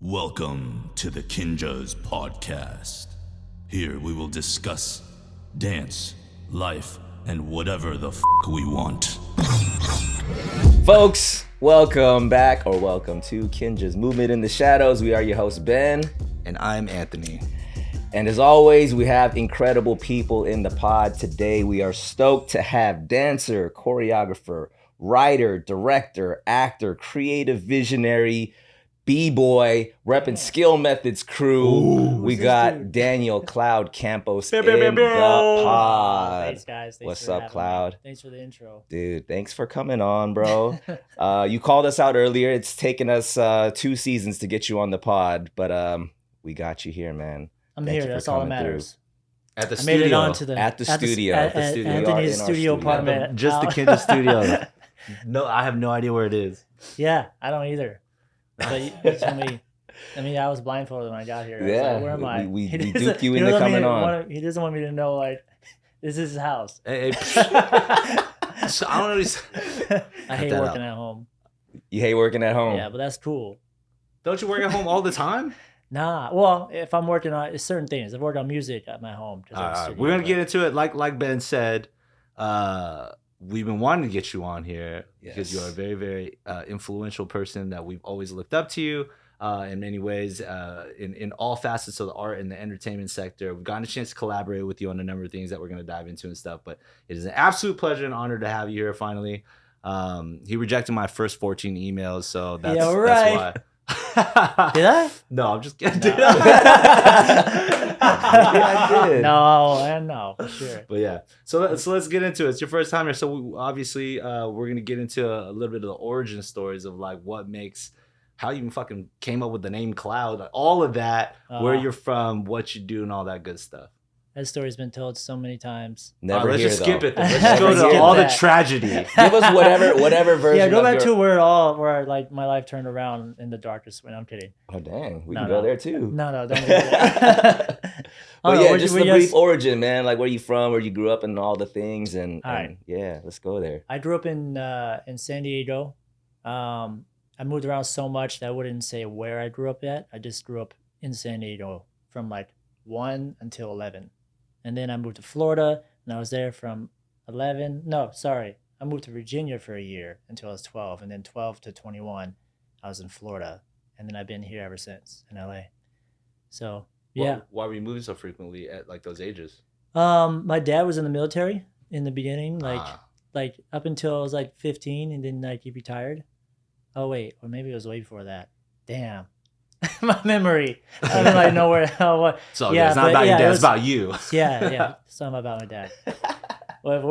Welcome to the KINJAZ Podcast. Here we will discuss dance, life, and whatever the we want. Folks, welcome back or welcome to KINJAZ Movement in the Shadows. We are your host, Ben. And I'm Anthony. And as always, we have incredible people in the pod. Today, we are stoked to have dancer, choreographer, writer, director, actor, creative visionary, B-boy, repping Skill Methods crew. We got Daniel Cloud Campos in the pod. Thanks, guys. Thanks What's for up, having Cloud? me. Thanks for the intro. Dude, thanks for coming on, bro. You called us out earlier. It's taken us 2 seasons to get you on the pod, but we got you here, man. I'm Thank here. you for That's all that coming matters. At the I studio. made it onto the At the studio. Anthony's In our studio apartment. Just the KINJAZ studio. No, I have no idea where it is. Yeah, I don't either. But you told me. I mean, I was blindfolded when I got here. I was like, where am I? We He duped doesn't- you he into doesn't coming want me- on. He doesn't want me to know, like, this is his house. Hey, so I don't know. I hate that working at home. You hate working at home? Yeah, but that's cool. Don't you work at home all the time? Nah, well, if I'm working on certain things, I've worked on music at my home. All right, we're gonna get into it. Like Ben said, we've been wanting to get you on here because you are a very, very influential person that we've always looked up to you in many ways, in all facets of the art and the entertainment sector. We've gotten a chance to collaborate with you on a number of things that we're gonna dive into and stuff. But it is an absolute pleasure and honor to have you here finally. He rejected my first 14 emails, so that's, Yeah, right. that's why. Did I? No, I'm just kidding. Maybe I did. No, for sure. But yeah, so let's get into it. It's your first time here, so obviously we're gonna get into a little bit of the origin stories of like how you even fucking came up with the name Cloud, like all of that, where you're from, what you do, and all that good stuff. That story's been told so many times. Never Let's hear, just though. skip it. Then. Let's Never just go hear to all that. the tragedy. Give us whatever version. Yeah, go of back your... to where like my life turned around in the darkest way. I'm kidding. Oh dang, we No, can no. go there too. No, don't do that. But yeah, just the brief origin, man. Like where you from, where you grew up, and all the things, and right. Yeah, let's go there. I grew up in San Diego. I moved around so much that I wouldn't say where I grew up at. I just grew up in San Diego from like 1 until 11. And then I moved to Florida, and I was there from 11. No, sorry. I moved to Virginia for a year until I was 12. And then 12 to 21, I was in Florida. And then I've been here ever since in LA. So, yeah. Why were you moving so frequently at like those ages? My dad was in the military in the beginning, Ah. like up until I was like 15, and then like he retired. Oh wait, or maybe it was way before that. Damn, my memory. I don't like know where. What? So Yeah, it's not but about your yeah, dad, it it's was- about you. Yeah, something about my dad. Well, if it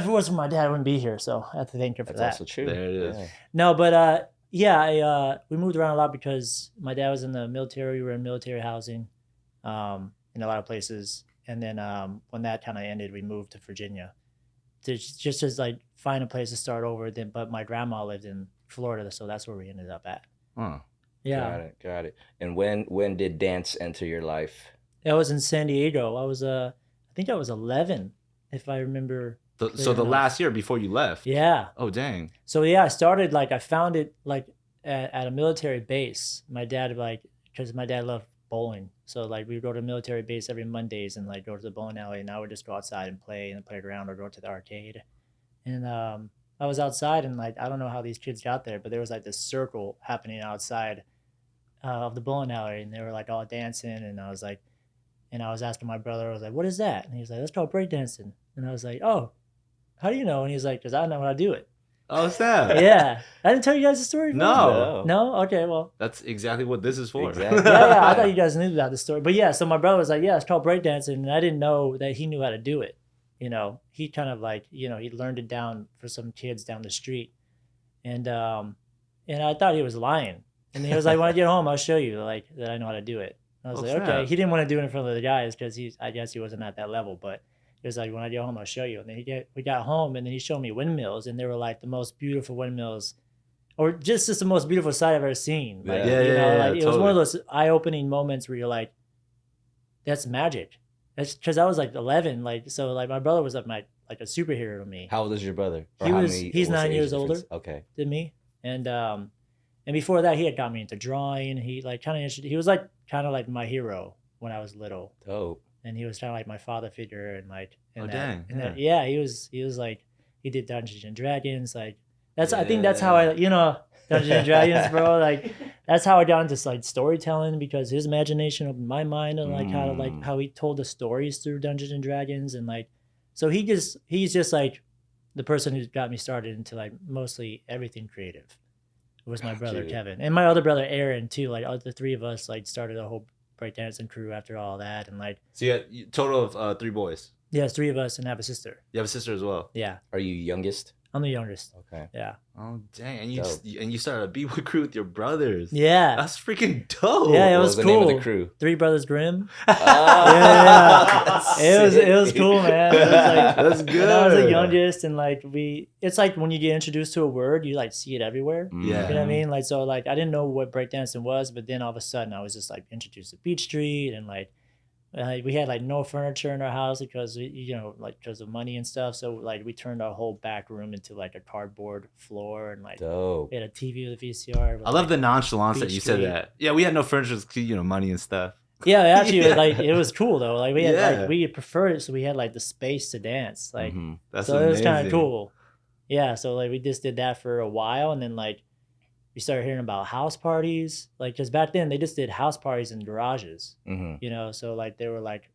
wasn't for my dad, I wouldn't be here. So I have to thank him for That's that. also true. There it is. Yeah. No, but we moved around a lot because my dad was in the military. We were in military housing, in a lot of places. And then when that kind of ended, we moved to Virginia, just to like find a place to start over. Then, but my grandma lived in Florida, so that's where we ended up at. Huh. Yeah, Got it. And when did dance enter your life? I was in San Diego. I was I think I was 11, if I remember. So the enough. last year before you left. Yeah. Oh dang. So yeah, I found it like at a military base. My dad because my dad loved bowling, so like we would go to a military base every Mondays and like go to the bowling alley, and I would just go outside and play in the playground or go to the arcade. And I was outside, and like I don't know how these kids got there, but there was like this circle happening outside of the bowling alley, and they were like all dancing, and I was asking my brother, I was like, "What is that?" And he was like, "That's called breakdancing." And I was like, "Oh, how do you know?" And he was like, "Because I know how to do it." Oh snap. Yeah, I didn't tell you guys the story. before? No. No. Okay. Well. That's exactly what this is for. Exactly. Yeah. I thought you guys knew about the story, but yeah. So my brother was like, "Yeah, it's called breakdancing," and I didn't know that he knew how to do it. You know, he kind of like, he learned it down for some kids down the street, and I thought he was lying. And he was like, "When I get home, I'll show you like that I know how to do it." And I was Oh, like, snap. "Okay." He didn't want to do it in front of the guys because I guess he wasn't at that level, but. He was like, "When I get home, I'll show you." And then we got home, and then he showed me windmills, and they were like the most beautiful windmills, or just the most beautiful sight I've ever seen. Like, Yeah, it was one of those eye-opening moments where you're like, "That's magic." That's because I was like 11, like so. Like my brother was like a superhero to me. How old is your brother? Or He's what's the 9 age years difference? older. Okay. Than me, and And before that, he had got me into drawing. He like he was like kind of like my hero when I was little. Dope. And he was kind of like my father figure, and like, Yeah. He was like, he did Dungeons and Dragons, like I think that's how I, Dungeons and Dragons, bro, like that's how I got into like storytelling, because his imagination opened my mind and like how he told the stories through Dungeons and Dragons, and like, so he's just like the person who got me started into like mostly everything creative. It was my brother Kevin and my other brother Aaron too. Like the three of us like started a whole breakdancing crew after all that, and like. So you had total of 3 boys. Yeah, it's 3 of us and I have a sister. You have a sister as well. Yeah. Are you youngest? I'm the youngest. Okay. Yeah. Oh dang! And you started a b-boy crew with your brothers. Yeah. That's freaking dope. Yeah, it What was the cool. name of the crew? 3 Brothers Grimm. Yeah. It was cool, man. It was like, That's good. and I was the youngest, and like it's like when you get introduced to a word, you like see it everywhere. Yeah. You know what I mean? Like, so like I didn't know what breakdancing was, but then all of a sudden I was just like introduced to Beach Street, and like we had like no furniture in our house because because of money and stuff. So like we turned our whole back room into like a cardboard floor, and like Dope. we had a TV with a VCR. I love the nonchalance that Beach you said Street. that. Yeah, we had no furniture, money and stuff. Yeah, actually, like it was cool though. Like we had Yeah. we preferred it, so we had like the space to dance. Like That's so, it was kind amazing. of cool. Yeah, so like we just did that for a while, and then like we started hearing about house parties. Like, because back then they just did house parties in garages. So like they were like,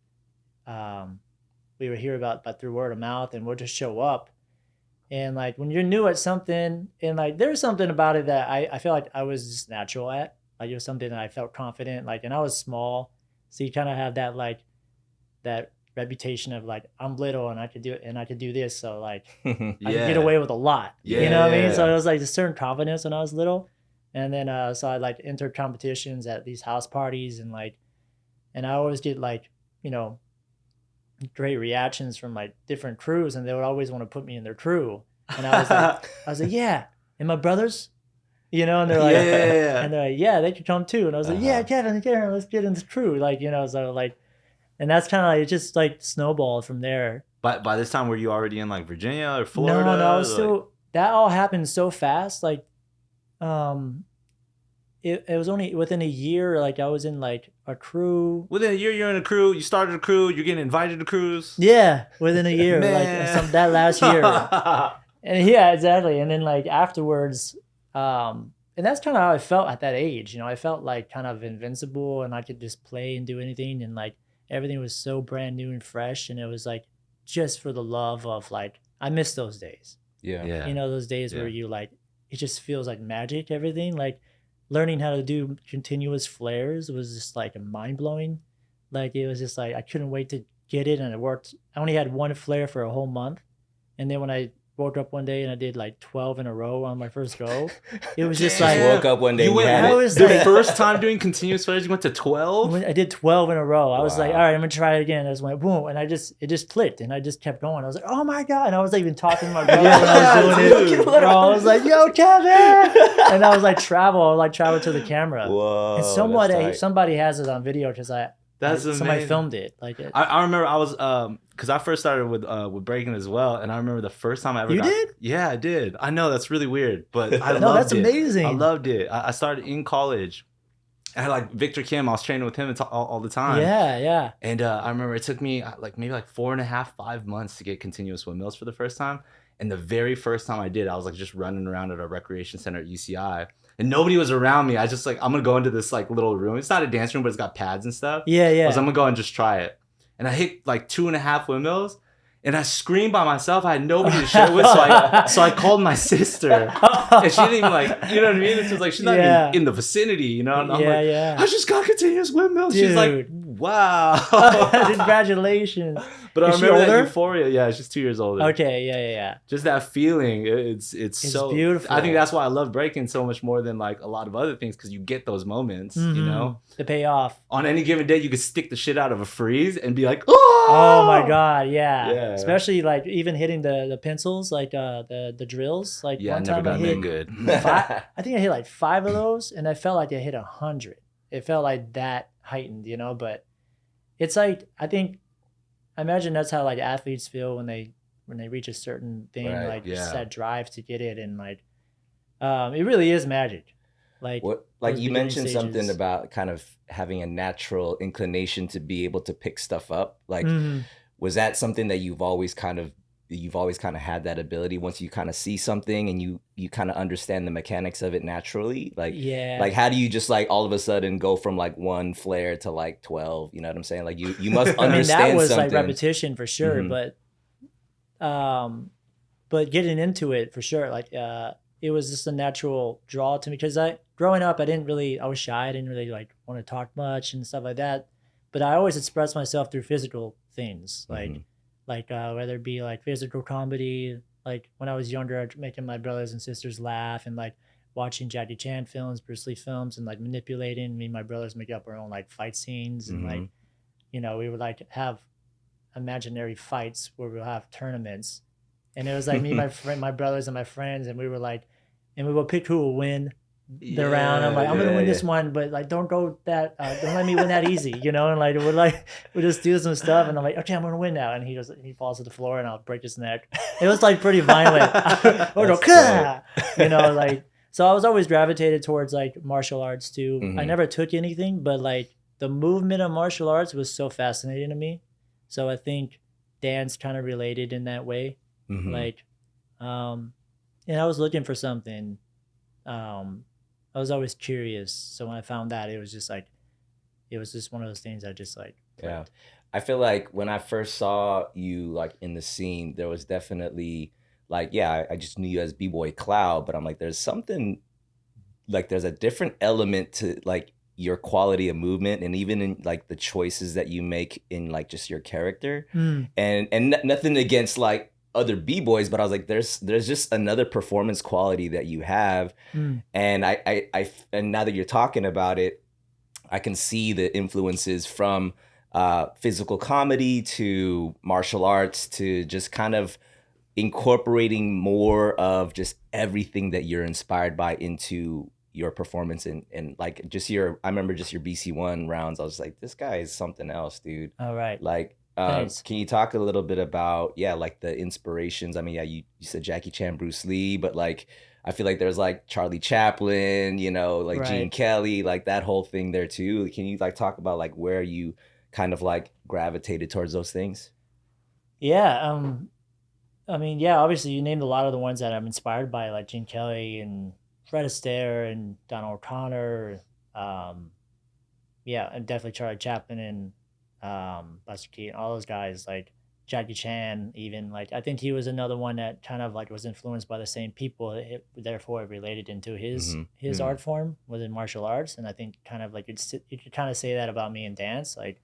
we would hear about through word of mouth, and we'll just show up. And like when you're new at something, and like there's something about it that I feel like I was just natural at. Like it was something that I felt confident. Like, and I was small, so you kind of have that like that reputation of like I'm little and I could do it and I could do this. So like I could get away with a lot. You know what I mean? So it was like a certain confidence when I was little. And then so I like entered competitions at these house parties, and like, and I always get like, great reactions from like different crews, and they would always want to put me in their crew. And I was like, yeah, and my brothers, and they're like, and they're like, yeah, they could come too. And I was like, yeah, Kevin, let's get in this crew. Like, so like, and that's kind of like, it just like snowballed from there. But by this time, were you already in like Virginia or Florida? No, I was still, that all happened so fast. Like, it was only within a year, like I was in like a crew. Within a year, you're in a crew. You started a crew. You're getting invited to crews. Yeah, within a year, like that last year. And yeah, exactly. And then like afterwards, and that's kind of how I felt at that age. I felt like kind of invincible, and I could just play and do anything, and like everything was so brand new and fresh, and it was like just for the love of like I miss those days. Yeah. Those days where you like it just feels like magic. Everything like. Learning how to do continuous flares was just like mind-blowing. Like it was just like I couldn't wait to get it, and it worked. I only had 1 flare for a whole month, and then when I woke up one day and I did like 12 in a row on my first go, it was just like woke up one day. You went, had it. the first time doing continuous flares, you went to 12. I did 12 in a row. I was like, all right, I'm gonna try it again. I just went boom, and it just clicked, and I just kept going. I was like, oh my god! And I was like even talking to my brother when I was doing it. Bro, I was like, yo, Kevin! And I was like travel to the camera. Whoa! And somebody has it on video because somebody filmed it. Like I remember I was because I first started with breaking as well, and I remember the first time I ever did? Yeah, I did. I know that's really weird, but I loved it. No, that's amazing. I loved it. I started in college. I had like Victor Kim. I was training with him all the time. Yeah. And I remember it took me maybe 4.5, 5 months to get continuous windmills for the first time. And the very first time I did, I was like just running around at a recreation center at UCI. And nobody was around me. I just I'm gonna go into this like little room. It's not a dance room, but it's got pads and stuff. Yeah. I was I'm gonna go and just try it. And I hit like 2.5 windmills, and I screamed by myself. I had nobody to share with, so I called my sister, and she didn't even you know what I mean? This was like she's not even in the vicinity, And I'm I just got continuous windmills. She's like, wow, congratulations. But I Is she remember that older? euphoria. Yeah, she's 2 years older. Okay, yeah. Just that feeling, it's so beautiful. I think that's why I love breaking so much more than like a lot of other things, because you get those moments, The payoff. On any given day, you could stick the shit out of a freeze and be like, oh my god, yeah. Yeah. Especially like even hitting the pencils, like the drills. Like Yeah, I one never time got I that hit good. I think I hit like 5 of those, and I felt like I hit 100. It felt like that heightened, But it's like I imagine that's how like athletes feel when they reach a certain thing, Right, just that drive to get it, and like it really is magic. Like like you beginning mentioned something stages. about kind of having a natural inclination to be able to pick stuff up. Like, was that something that you've always kind of had that ability once you kind of see something and you kind of understand the mechanics of it naturally? Yeah. Like how do you just like all of a sudden go from like one flare to like 12? You know what I'm saying? Like you must I mean, that understand was something. like repetition for sure, but getting into it for sure, like it was just a natural draw to me because growing up I was shy. I didn't really like want to talk much and stuff like that, but I always expressed myself through physical things, like whether it be like physical comedy, like when I was younger, making my brothers and sisters laugh, and like watching Jackie Chan films, Bruce Lee films, and like manipulating me and my brothers make up our own like fight scenes, and like we would like have imaginary fights where we'll have tournaments. And it was like me, my brothers, and my friends, and we were like, and we would pick who will win the round. I'm like, I'm gonna win this one, but like, don't go that, don't let me win that easy, And like, we just do some stuff, and I'm like, okay, I'm gonna win now, and he falls to the floor, and I'll break his neck. It was like pretty violent. Or like, so I was always gravitated towards like martial arts too. I never took anything, but like the movement of martial arts was so fascinating to me. So I think dance kind of related in that way. Like, and I was looking for something. I was always curious. So when I found that, it was just one of those things I just like. Yeah. I feel like when I first saw you like in the scene, there was definitely like, yeah, I just knew you as B-Boy Cloud, but I'm like, there's something like there's a different element to like your quality of movement and even in like the choices that you make in like just your character. And nothing against like other B-boys, but I was like, there's just another performance quality that you have. And I and now that you're talking about it, I can see the influences from physical comedy to martial arts to just kind of incorporating more of just everything that you're inspired by into your performance and like just I remember just your BC1 rounds. I was like, this guy is something else, dude. All right. Like, can you talk a little bit about, like the inspirations? I mean, yeah, you said Jackie Chan, Bruce Lee, but like, I feel like there's like Charlie Chaplin, like Gene Kelly, like that whole thing there too. Can you like talk about like where you kind of like gravitated towards those things? Yeah. I mean, yeah, obviously you named a lot of the ones that I'm inspired by, like Gene Kelly and Fred Astaire and Donald O'Connor. Yeah, and definitely Charlie Chaplin and Buster Keaton, all those guys, like Jackie Chan, even like I think he was another one that kind of like was influenced by the same people. Therefore, it related into his art form within martial arts, and I think kind of like you could kind of say that about me in dance, like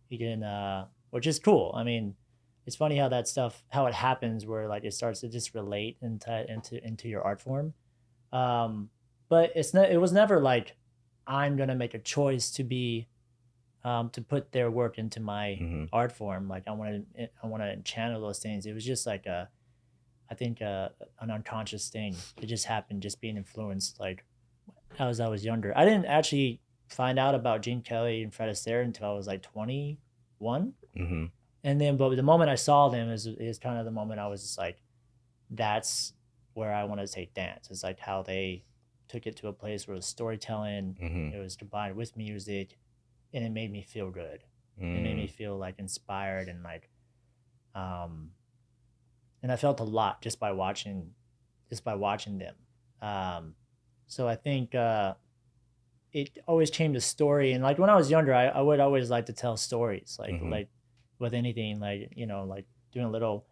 you can, which is cool. I mean, it's funny how that stuff, how it happens, where like it starts to just relate into your art form. But it was never like I'm gonna make a choice to be to put their work into my art form. Like I want to channel those things. It was just like I think an unconscious thing. It just happened, just being influenced like as I was younger. I didn't actually find out about Gene Kelly and Fred Astaire until I was like 21. And then, but the moment I saw them is kind of the moment I was just like, that's where I want to take dance. It's like how they took it to a place where it was storytelling, it was combined with music, and it made me feel good. It made me feel like inspired and like, and I felt a lot just by watching them. So I think it always came to story, and like when I was younger, I would always like to tell stories, like with anything, like like doing little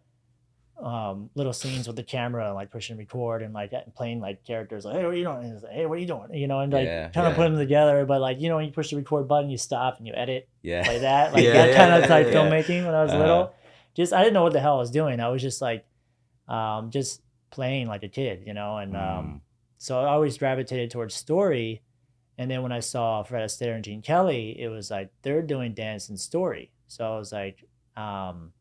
scenes with the camera, like pushing record and like playing like characters, like, hey, what are you doing? And like, hey, what are you doing? And like trying to put them together, but like when you push the record button, you stop and you edit, like that, like that kind of like filmmaking. When I was little, I didn't know what the hell I was doing. I was just like just playing like a kid, and so I always gravitated towards story. And then when I saw Fred Astaire and Gene Kelly, it was like they're doing dance and story. So I was like, and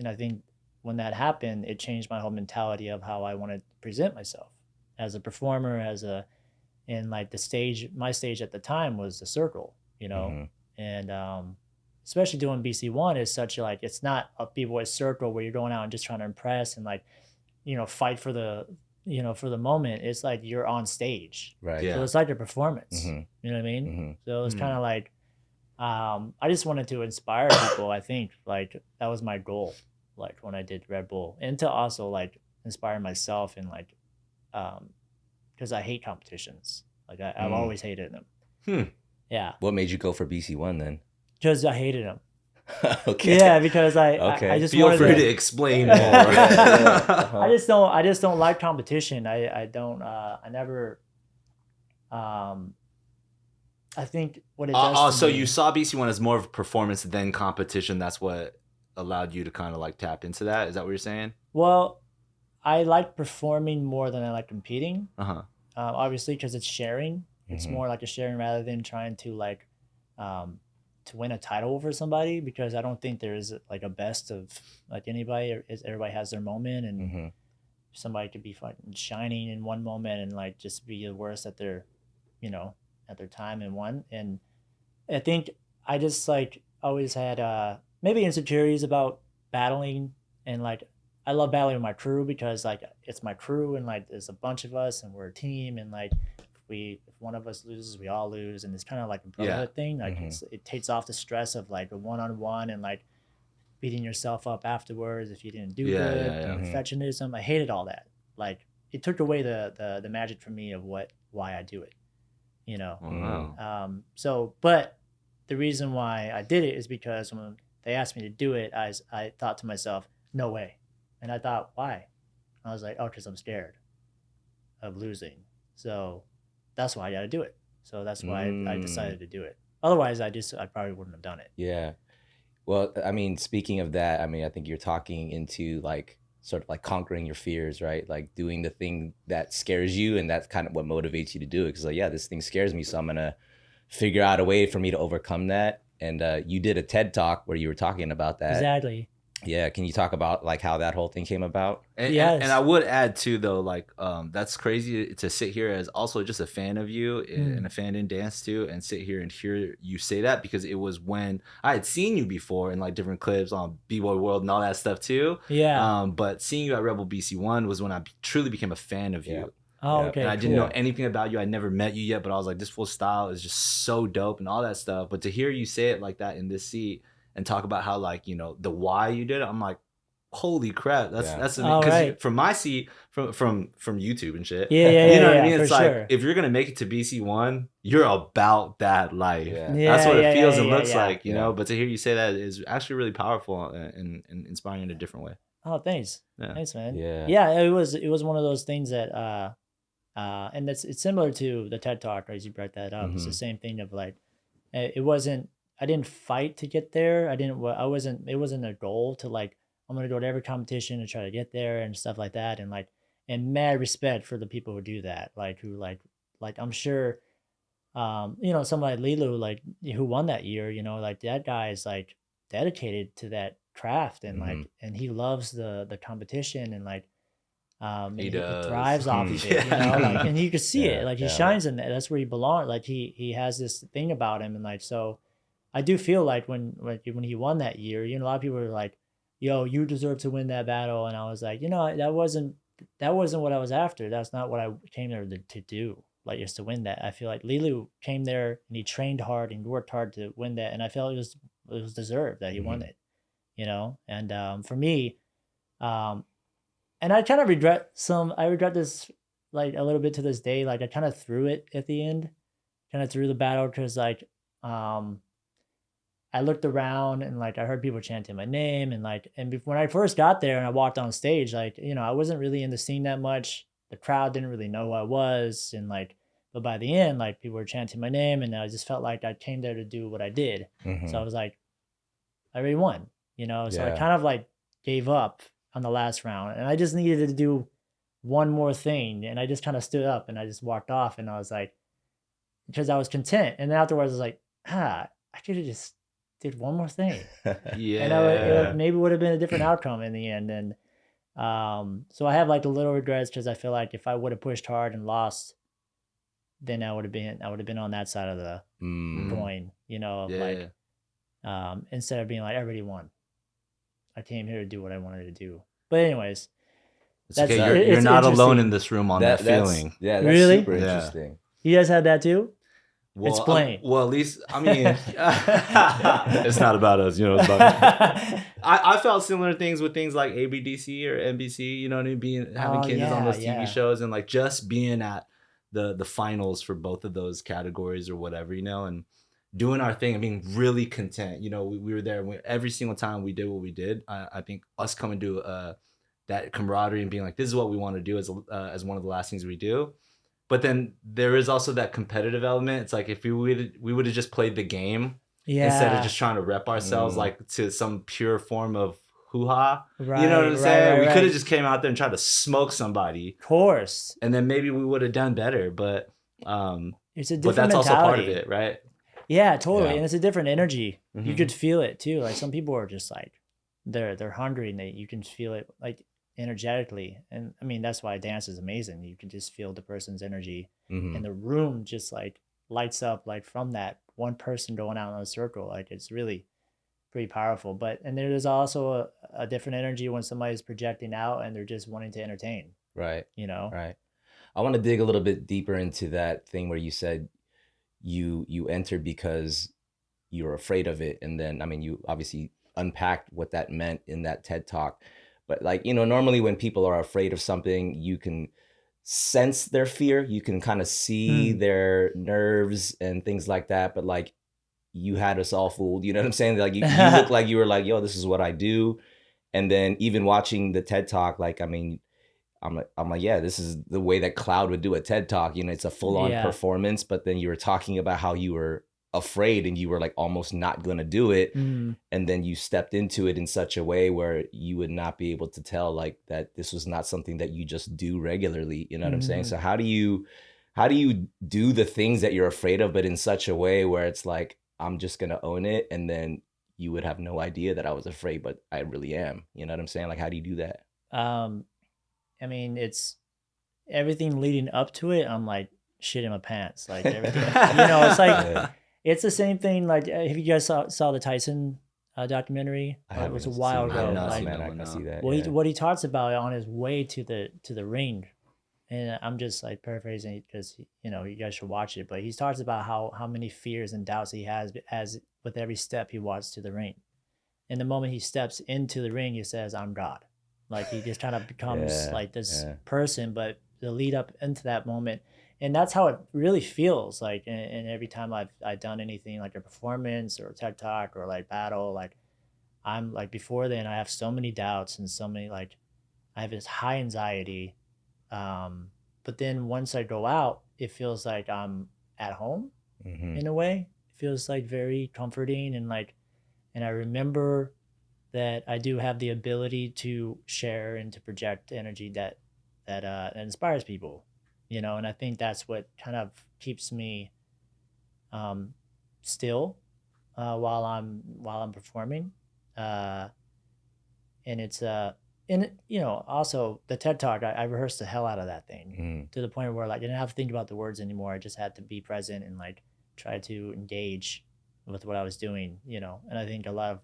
I think when that happened, it changed my whole mentality of how I want to present myself as a performer, and like my stage at the time was the circle, and especially doing BC1 is such like, it's not a B-boy circle where you're going out and just trying to impress and like, fight for the for the moment, it's like you're on stage. Right. Yeah. So it's like a performance. Mhm. You know what I mean? Mhm. So it's kind of like, I just wanted to inspire people. I think like that was my goal, like when I did Red Bull, and to also like inspire myself and like, because I hate competitions. Like I've always hated them. Yeah, What made you go for BC1 then? because I hated them. Okay. Yeah, because I Okay. just Feel wanted free to to. explain more. Uh-huh. I just don't like competition. I don't. I never. I think what it does. To So me, you saw BC1 as more of a performance than competition. That's what allowed you to kind of like tap into that. Is that what you're saying? Well, I like performing more than I like competing. Uh-huh. Obviously, because it's sharing. It's Mhm. more like a sharing rather than trying to like, to win a title over somebody. Because I don't think there is like a best of like anybody. Everybody has their moment, and Mhm. somebody could be fucking shining in one moment and like just be the worst at their, at their time in one. And I think I just like always had maybe insecurities about battling, and like I love battling with my crew because like it's my crew and like there's a bunch of us and we're a team, and like if one of us loses, we all lose, and it's kind of like a brotherhood thing. Like it takes off the stress of like a one-on-one and like beating yourself up afterwards if you didn't do good, perfectionism. I hated all that. Like it took away the magic for me of why I do it, Wow. but the reason why I did it is because when they asked me to do it, I thought to myself, no way. And I thought, why? I was like, oh, because I'm scared of losing. So that's why I got to do it. So that's why I decided to do it. Otherwise, I probably wouldn't have done it. Yeah. Well, I mean, speaking of that, I mean, I think you're talking into like sort of like conquering your fears, right? Like doing the thing that scares you, and that's kind of what motivates you to do it. Because like, yeah, this thing scares me, so I'm gonna figure out a way for me to overcome that. And you did a TED talk where you were talking about that. Exactly. Yeah, can you talk about like how that whole thing came about? And, Yes. and I would add too, though, like that's crazy to sit here as also just a fan of you and a fan in dance too, and sit here and hear you say that, because it was when I had seen you before in like different clips on B-Boy World and all that stuff too. Yeah. But seeing you at Rebel BC1 was when I truly became a fan of you. Yeah. Oh, Yeah. okay. And I cool. didn't know anything about you. I'd never met you yet, but I was like, this full style is just so dope and all that stuff. But to hear you say it like that in this seat and talk about how like, the why you did it, I'm like, holy crap, that's All because right. from my seat from YouTube and shit. Yeah, you know what yeah, I mean? for It's like sure. if you're gonna make it to BC1, you're about that life. Yeah. That's what it feels and yeah, looks yeah. like, you know. But to hear you say that is actually really powerful and inspiring in a different way. Oh, thanks. Yeah. Thanks, man. Yeah. Yeah, it was one of those things that and it's similar to the TED Talk, as you brought that up. It's the same thing of like, it wasn't. I didn't fight to get there. It wasn't a goal to like, I'm gonna go to every competition and try to get there and stuff like that. And like, and mad respect for the people who do that. Like who like I'm sure, somebody like Lilu, like who won that year. Like that guy is like dedicated to that craft, and like, and he loves the competition, and like, He he does. thrives off of it, Yeah. like, and you can see Yeah, it, like he yeah. shines in that. That's where he belongs. Like he has this thing about him, and like, so I do feel like when he won that year, a lot of people were like, yo, you deserve to win that battle. And I was like, that wasn't what I was after. That's not what I came there to do, like just to win that. I feel like Lilu came there and he trained hard and worked hard to win that. And I felt it was deserved that he won it, and for me, and I kind of I regret this like a little bit to this day. Like I kind of threw it at the end, kind of threw the battle, because like, I looked around and like I heard people chanting my name, and like, when I first got there and I walked on stage, like, I wasn't really in the scene that much. The crowd didn't really know who I was, and like, but by the end, like people were chanting my name, and I just felt like I came there to do what I did. So I was like, I already won, So I Yeah. kind of like gave up on the last round, and I just needed to do one more thing, and I just kind of stood up and I just walked off, and I was like, because I was content, and then afterwards I was like, I could have just did one more thing. Yeah. And it maybe would have been a different outcome in the end. And so I have like a little regrets, because I feel like if I would have pushed hard and lost, then I would have been on that side of the coin, Yeah. like, instead of being like, I already won. I came here to do what I wanted to do. But anyways, It's okay. You're not alone in this room on that feeling. Yeah, that's really super interesting. You guys had that too? Well, Explain. Well, at least, I mean, it's not about us, you know. It's about I felt similar things with things like ABDC or NBC, you know what I mean? Having kids on those TV shows and like just being at the finals for both of those categories or whatever, you know, and doing our thing and being really content. You know, we were there every single time we did what we did. I think us coming to that camaraderie and being like, this is what we want to do as one of the last things we do. But then there is also that competitive element. It's like if we would have just played the game instead of just trying to rep ourselves like to some pure form of hoo-ha. Right, you know what I'm saying? We right. could have just came out there and tried to smoke somebody. Of course. And then maybe we would have done better. But it's a different but that's mentality. also part of it, right? Yeah, totally. Yeah. And it's a different energy. Mm-hmm. You could feel it too. Like some people are just like they're hungry and you can feel it like energetically. And I mean that's why dance is amazing. You can just feel the person's energy and the room just like lights up like from that one person going out in a circle. Like it's really pretty powerful. And there's also a different energy when somebody's projecting out and they're just wanting to entertain. Right. You know? Right. I want to dig a little bit deeper into that thing where you said you entered because you were afraid of it. And then, I mean, you obviously unpacked what that meant in that TED Talk. But like, you know, normally when people are afraid of something, you can sense their fear. You can kind of see their nerves and things like that. But like, you had us all fooled. You know what I'm saying? Like you look like you were like, yo, this is what I do. And then even watching the TED Talk, like, I mean, I'm like, yeah, this is the way that Cloud would do a TED Talk. You know, it's a full on performance, but then you were talking about how you were afraid and you were like almost not going to do it. And then you stepped into it in such a way where you would not be able to tell like that this was not something that you just do regularly. You know what I'm saying? So how do you do the things that you're afraid of, but in such a way where it's like, I'm just going to own it. And then you would have no idea that I was afraid, but I really am. You know what I'm saying? Like, how do you do that? I mean, it's everything leading up to it. I'm like shit in my pants, like everything. You know, it's like it's the same thing. Like, if you guys saw the Tyson documentary, it was a while ago. I see that. Well, what he talks about on his way to the ring, and I'm just like paraphrasing it because you know you guys should watch it. But he talks about how many fears and doubts he has as with every step he walks to the ring. And the moment he steps into the ring, he says, "I'm God." Like he just kind of becomes like this person, but the lead up into that moment. And that's how it really feels like. And every time I've done anything like a performance or a TED Talk or like battle, like I'm like before then I have so many doubts and so many, like I have this high anxiety. But then once I go out, it feels like I'm at home in a way. It feels like very comforting and I remember that I do have the ability to share and to project energy that inspires people, you know, and I think that's what kind of keeps me still while I'm performing, and it's and you know also the TED Talk I rehearsed the hell out of that thing to the point where like I didn't have to think about the words anymore. I just had to be present and like try to engage with what I was doing, you know, and I think a lot of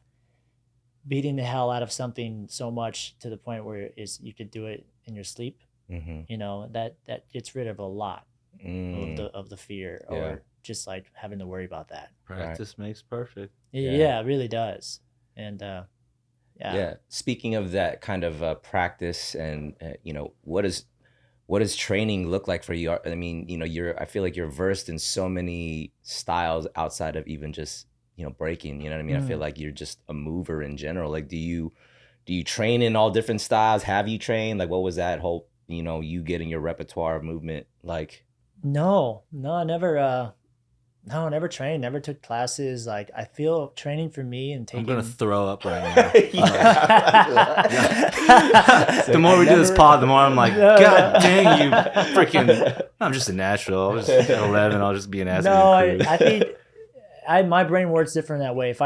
beating the hell out of something so much to the point where you could do it in your sleep, you know, that gets rid of a lot of the fear or just like having to worry about that. Practice makes perfect. Yeah, it really does. And Speaking of that kind of practice and you know, what does training look like for you? I mean, you know, I feel like you're versed in so many styles outside of even just, you know, breaking, you know what I mean? I feel like you're just a mover in general. Like, do you train in all different styles? Have you trained? Like, what was that whole, you know, you getting your repertoire of movement like? No, I never trained, never took classes. Like, I feel training for me and taking... I'm going to throw up right now. The more we do this pod, the more I'm like, God dang you freaking... I'm just a natural. I was at 11, I'll just be an ass. No, I think... my brain works different that way. If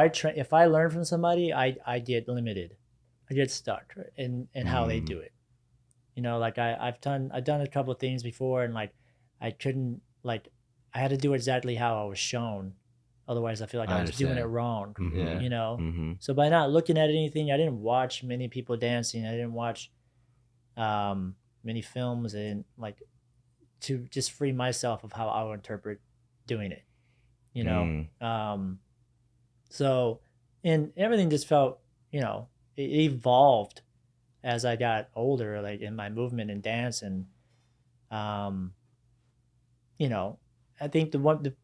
I learn from somebody, I get limited. I get stuck in how they do it. You know, like I've done a couple of things before and like I couldn't, like I had to do exactly how I was shown. Otherwise I feel like I was doing it wrong. You know? So by not looking at anything, I didn't watch many people dancing. I didn't watch many films, and like to just free myself of how I would interpret doing it, you know. So, and everything just felt, it evolved as I got older, like in my movement and dance. And I think the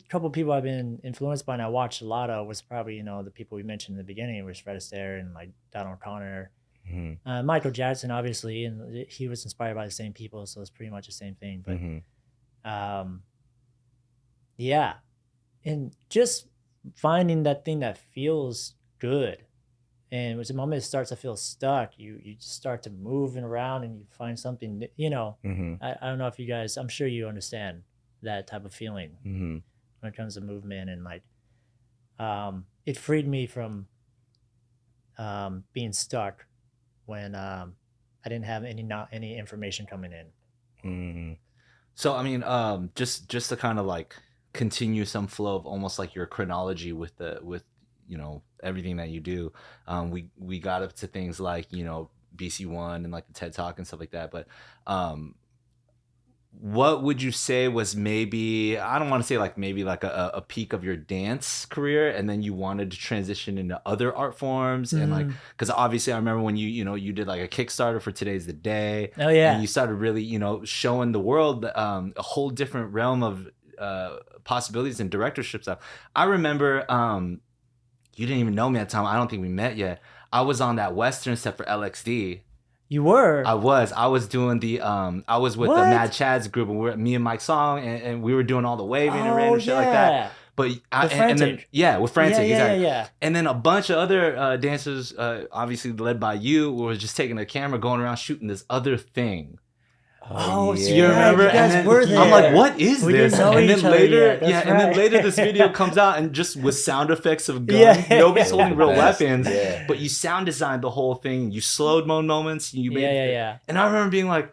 couple of people I've been influenced by and I watched a lot of was probably, the people we mentioned in the beginning, was Fred Astaire and like Donald O'Connor, Michael Jackson, obviously, and he was inspired by the same people, so it's pretty much the same thing. But yeah, and just finding that thing that feels good. And the moment it starts to feel stuck, you just start to moving around and you find something, I don't know if you guys, I'm sure you understand that type of feeling when it comes to movement. And like, it freed me from being stuck when I didn't have any information coming in. So, I mean, just to kind of like continue some flow of almost like your chronology with everything that you do, we got up to things like BC1 and like the TED Talk and stuff like that. But what would you say was maybe, I don't want to say like maybe like a peak of your dance career, and then you wanted to transition into other art forms? And like, because obviously I remember when you did like a Kickstarter for Today's the Day. Oh yeah. And you started really showing the world a whole different realm of possibilities and directorship stuff. I remember you didn't even know me at the time. I don't think we met yet. I was on that Western set for LXD. You were? I was doing the I was with the Mad Chads group, and me and Mike Song, and we were doing all the waving and random shit like that. But with Frantic, exactly. Yeah. And then a bunch of other dancers, obviously led by you, were just taking a camera, going around shooting this other thing. Oh, yeah. You remember? You guys and were then there. I'm like, what is We this? didn't know And then each other later, yet. and then later this video comes out, and just with sound effects of guns, nobody's holding real weapons, but you sound designed the whole thing. You slowed mo moments. You made And I remember being like,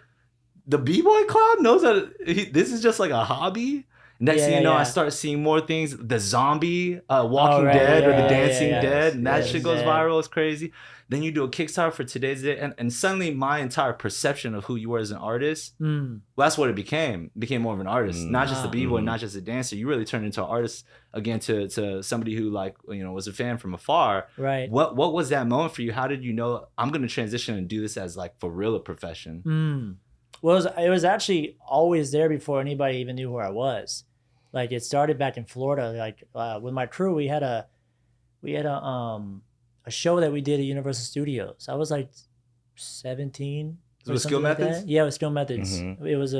the B-boy cloud knows that this is just like a hobby. Next thing you know, I start seeing more things. The zombie Walking Dead or the Dancing Dead, and that shit goes viral. It's crazy. Then you do a Kickstarter for Today's Day, and suddenly my entire perception of who you were as an artist, well, that's what it became. It became more of an artist, not just a b-boy, not just a dancer. You really turned into an artist again, to somebody who like was a fan from afar. Right. What was that moment for you? How did you know I'm going to transition and do this as like for real a profession? Well, it was actually always there before anybody even knew who I was. Like it started back in Florida. Like with my crew, we had a show that we did at Universal Studios. I was like 17. With Skill Methods? That. Yeah, with Skill Methods. It was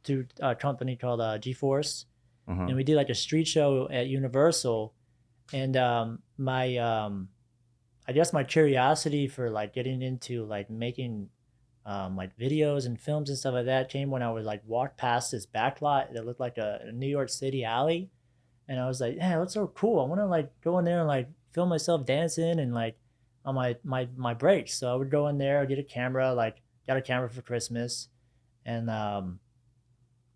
through a company called G-Force, and we did like a street show at Universal. And I guess my curiosity for like getting into like making like videos and films and stuff like that came when I was like walked past this back lot that looked like a New York City alley, and I was like, "Yeah, that's so cool. I want to like go in there and like film myself dancing and like on my breaks." So I would go in there, get a camera, like got a camera for Christmas, and I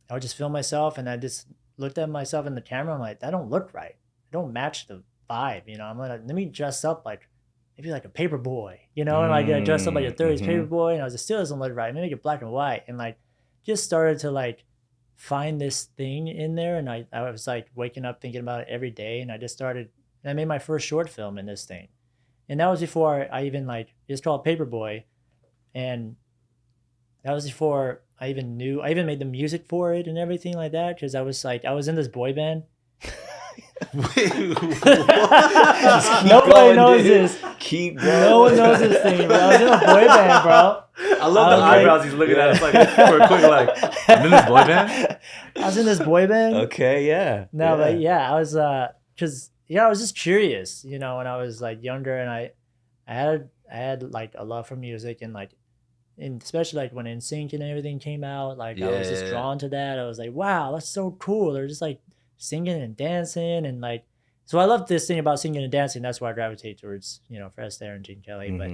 would just film myself, and I just looked at myself in the camera. I'm like, that don't look right. It don't match the vibe, I'm like, let me dress up like maybe like a paper boy, and like I dressed up like a 30s paper boy, and I was like, still doesn't look right. Maybe make it black and white, and like just started to like find this thing in there, and I was like waking up thinking about it every day, and I just started, and I made my first short film in this thing, and that was before I even like, it's called Paperboy, and that was before I even knew, I even made the music for it and everything like that, because I was in this boy band. Wait, nobody knows this. Keep going. No one knows this thing, bro. I was in a boy band, bro. I love the eyebrows he's looking at us like for a quick like, I'm in this boy band? I was in this boy band. Okay, yeah. No, but I was because I was just curious, when I was like younger, and I had like a love for music, and like, and especially like when NSYNC and everything came out, like I was just drawn to that. I was like, wow, that's so cool. They're just like singing and dancing, and like, so I love this thing about singing and dancing. That's why I gravitate towards Fred Astaire and Gene Kelly. But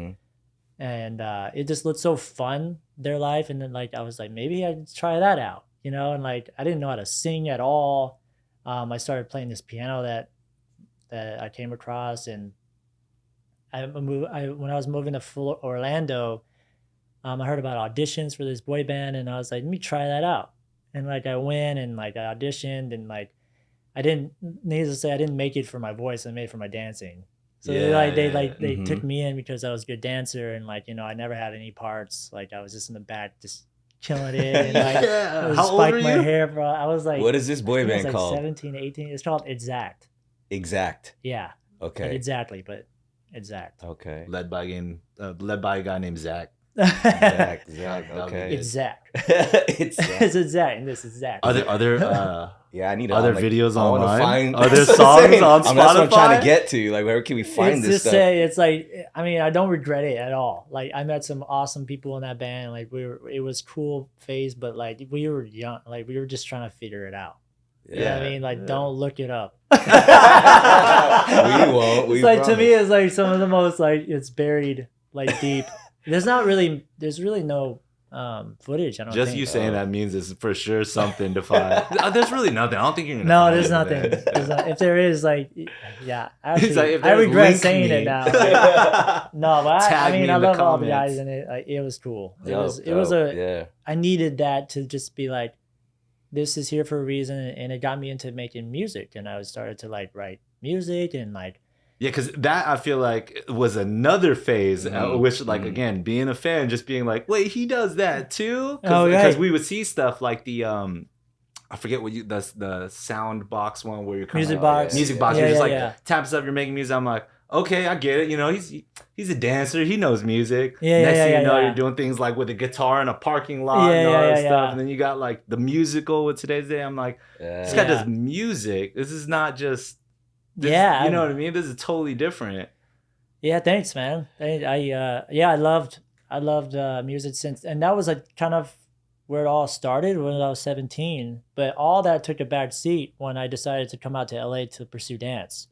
and it just looked so fun, their life, and then like I was like, maybe I'd try that out, and like I didn't know how to sing at all. I started playing this piano that I came across, and when I was moving to Orlando, I heard about auditions for this boy band, and I was like, let me try that out. And like I went and like I auditioned, and like I didn't, needless to say, I didn't make it for my voice. I made it for my dancing. So they took me in because I was a good dancer, and like, you know, I never had any parts. Like I was just in the back, just killing it. And like, I was How old spiked were my you? hair, bro. I was like, What is this boy I think I was band like called? 17, 18. It's called Exact. Exact. Yeah. Like Okay. exactly, but Exact. Okay. Led by a guy named Zach. Zach. That'll be Okay. good. It's Zach. It's Zach. It's Exact, and this is Zach. Are there Yeah, I need other videos I wanna online? Find, Are there That's what I'm songs saying. on That's what I'm trying Spotify? to get to. Like, where can we find It's this just stuff? say it's like, I mean, I don't regret it at all. Like I met some awesome people in that band. Like it was cool phase, but like we were young. Like we were just trying to figure it out. You know what I mean? Like don't look it up. We won't. We It's like to me, promise. it's like some of the most like it's buried like deep. There's really no footage. I don't Just think. you saying that means it's for sure something to find. There's really nothing. I don't think you're gonna. No, find there's it nothing. there. If there is, like, yeah, actually, like, if I there's regret link saying me. it now. Like, no, but I Tag me mean, I in the love all the comments. guys in it. Like, it was cool. It Dope, was dope. Yeah. I needed that to just be like, this is here for a reason, and it got me into making music, and I started to like write music and like. Yeah, because that I feel like was another phase, which like again being a fan, just being like, wait, he does that too? Oh, Because right. we would see stuff like the I forget what the sound box one where you're kind Music of box. music box. Yeah, You're just yeah, like yeah. taps up, you're making music. I'm like, okay, I get it. You know, he's a dancer. He knows music. Yeah, Next thing you know, yeah. you're doing things like with a guitar in a parking lot Yeah, and all yeah, that yeah, stuff. yeah. And then you got like the musical with Today's Day. I'm like, this guy Yeah. does music. This is not just. Yeah, You know what I mean? This is totally different. Yeah, thanks, man. I loved music since, and that was like kind of where it all started when I was 17. But all that took a back seat when I decided to come out to LA to pursue dance.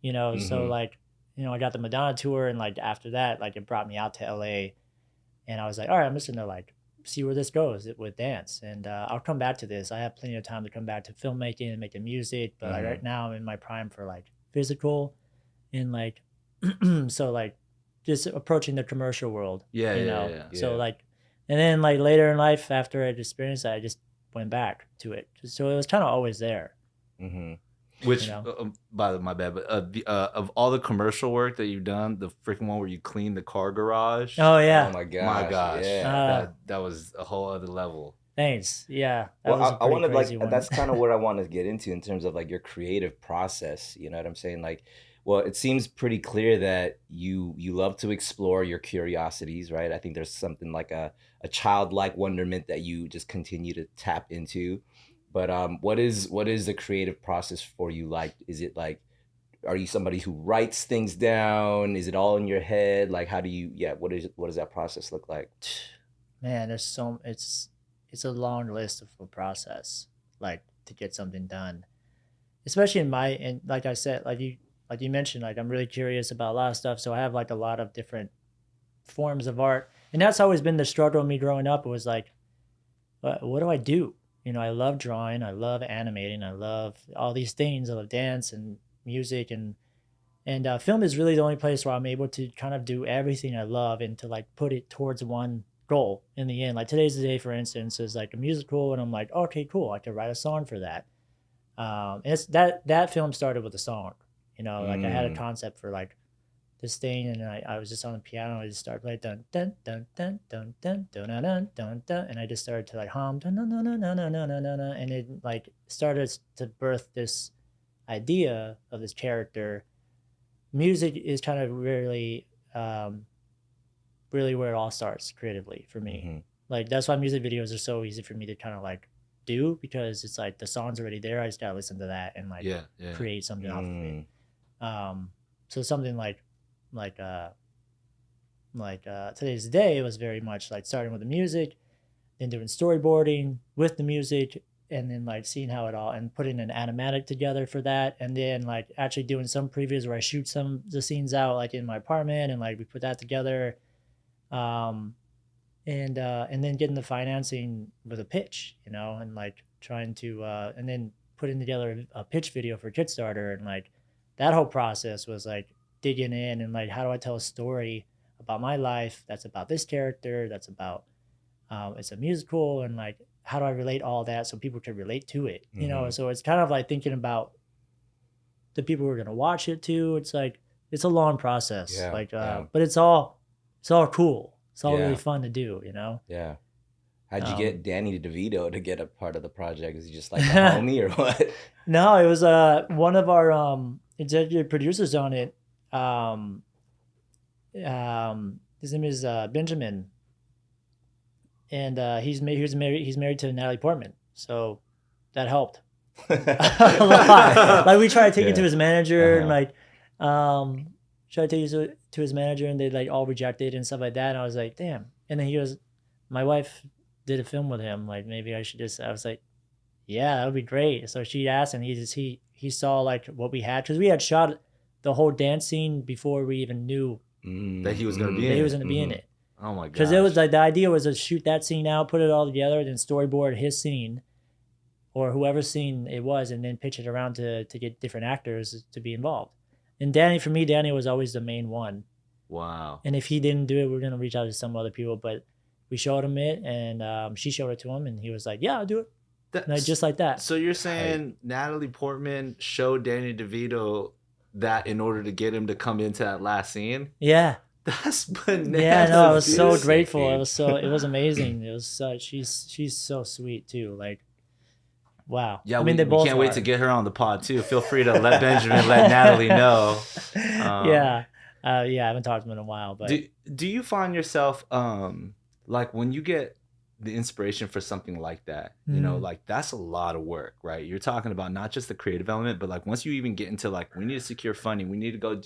You know, so like, you know, I got the Madonna tour, and like after that, like it brought me out to LA, and I was like, all right, I'm just gonna like see where this goes with dance, and I'll come back to this. I have plenty of time to come back to filmmaking and making music, but like, right now I'm in my prime for like physical, and like. So like just approaching the commercial world, Yeah, you yeah, know. yeah. So like, and then like later in life, after I'd experienced that, I just went back to it. So it was kind of always there. Which, You know? my bad, but of all the commercial work that you've done, the freaking one where you cleaned the car garage. Oh yeah, Oh my gosh. my gosh, Yeah. that was a whole other level. thanks. Yeah, that Well, was a I pretty want to crazy like one. that's kind of what I want to get into in terms of like your creative process. You know what I'm saying? Like, well, it seems pretty clear that you love to explore your curiosities, right? I think there's something like a childlike wonderment that you just continue to tap into. But what is the creative process for you like? Is it like, are you somebody who writes things down? Is it all in your head? Like, how do you? Yeah, what does that process look like? Man, it's a long list of a process, like to get something done, especially and like I said, like you mentioned, like I'm really curious about a lot of stuff, so I have like a lot of different forms of art, and that's always been the struggle of me growing up. It was like, what do I do? You know, I love drawing, I love animating, I love all these things. I love dance and music, and film is really the only place where I'm able to kind of do everything I love and to like put it towards one goal in the end. Like Today's the Day, for instance, is like a musical, and I'm like, okay, cool, I could write a song for that. And it's that film started with a song. You know, like I had a concept for like this thing, and I was just on the piano, and I just started playing dun dun dun dun dun dun dun dun dun dun dun, and I just started to like hum dun dun dun dun dun dun dun dun, and it like started to birth this idea of this character. Music is kind of really where it all starts creatively for me. Like that's why music videos are so easy for me to kind of like do, because it's like the song's already there. I just gotta listen to that and like create something off of it. So something like Today's Day, it was very much like starting with the music, then doing storyboarding with the music, and then like seeing how it all, and putting an animatic together for that, and then like actually doing some previews where I shoot some of the scenes out like in my apartment, and like we put that together, and then getting the financing with a pitch, you know, and like trying to and then putting together a pitch video for Kickstarter, and like that whole process was like digging in and like, how do I tell a story about my life, that's about this character, that's about it's a musical, and like how do I relate all that so people can relate to it, you know? So it's kind of like thinking about the people who are gonna watch it too. It's like it's a long process, but it's all cool. It's all really fun to do, you know? Yeah. How'd you get Danny DeVito to get a part of the project? Is he just like a homie or what? No, it was one of our executive producers on it. His name is Benjamin, and he's married to Natalie Portman, so that helped a lot. Like we tried to take it to his manager, and like tried to take it to his manager, and they like all rejected and stuff like that. And I was like, damn. And then he goes, my wife did a film with him. Like maybe I should just. I was like, yeah, that would be great. So she asked, and he saw like what we had, because we had shot the whole dance scene before we even knew that he was going to be in it. He was going to be in it. Oh my god! Because it was like the idea was to shoot that scene out, put it all together, then storyboard his scene, or whoever's scene it was, and then pitch it around to get different actors to be involved. And Danny was always the main one. Wow. And if he didn't do it, we were gonna reach out to some other people, but we showed him it, and she showed it to him, and he was like, "Yeah, I'll do it." Just like that. So you're saying Natalie Portman showed Danny DeVito that in order to get him to come into that last scene? Yeah. That's bananas. Yeah, no, I was so grateful. It was amazing. It was she's so sweet too. Like, wow. Yeah, I mean, we they both can't wait to get her on the pod too. Feel free to let Benjamin, let Natalie know. Yeah, I haven't talked to him in a while, but do you find yourself like when you get the inspiration for something like that, you know, like that's a lot of work, right? You're talking about not just the creative element, but like once you even get into like we need to secure funding, we need to go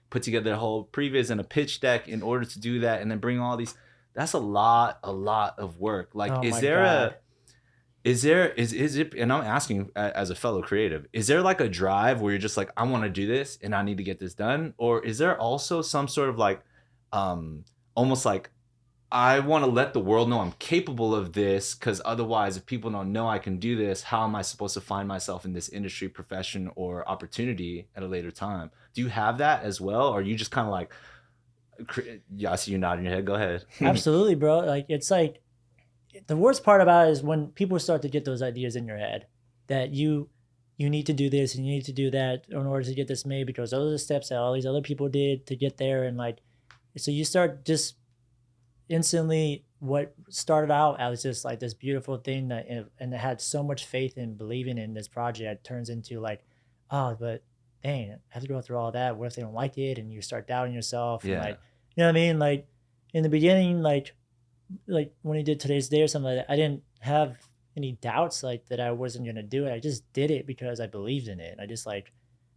put together a whole previs and a pitch deck in order to do that, and then bring all these. That's a lot of work. Like, is it? And I'm asking as a fellow creative, is there like a drive where you're just like, I want to do this and I need to get this done, or is there also some sort of like, almost like, I want to let the world know I'm capable of this, because otherwise, if people don't know I can do this, how am I supposed to find myself in this industry, profession, or opportunity at a later time? Do you have that as well? Or are you just kind of like, yeah, I see you nodding your head. Go ahead. Absolutely, bro. Like, it's like, the worst part about it is when people start to get those ideas in your head that you need to do this and you need to do that in order to get this made, because those are the steps that all these other people did to get there. And like, so you start just instantly, what started out as just like this beautiful thing that, and it had so much faith and believing in this project, turns into like, oh, but dang, I have to go through all that. What if they don't like it? And you start doubting yourself. Yeah. And like, you know what I mean? Like in the beginning, like when he did Today's Day or something like that, I didn't have any doubts like that I wasn't going to do it. I just did it because I believed in it. I just like,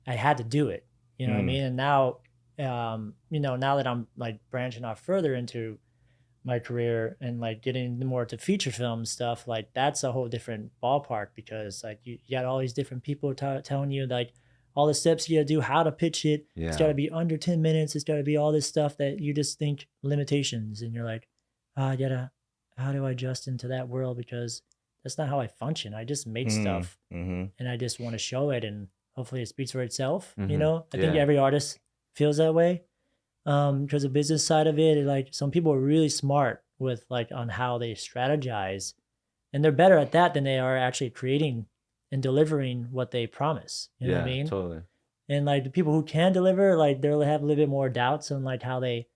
I had to do it. You know what I mean? And now, you know, now that I'm like branching off further into my career and like getting more to feature film stuff, like that's a whole different ballpark, because like you got all these different people telling you like all the steps you gotta do, how to pitch it. Yeah. It's gotta be under 10 minutes. It's gotta be all this stuff that you just think limitations, and you're like, how do I adjust into that world? Because that's not how I function. I just make stuff and I just want to show it, and hopefully it speaks for itself. You know, I think every artist feels that way. Because the business side of it, like some people are really smart with like on how they strategize, and they're better at that than they are actually creating and delivering what they promise. You know what I mean? Totally. And like the people who can deliver, like they'll have a little bit more doubts on like how they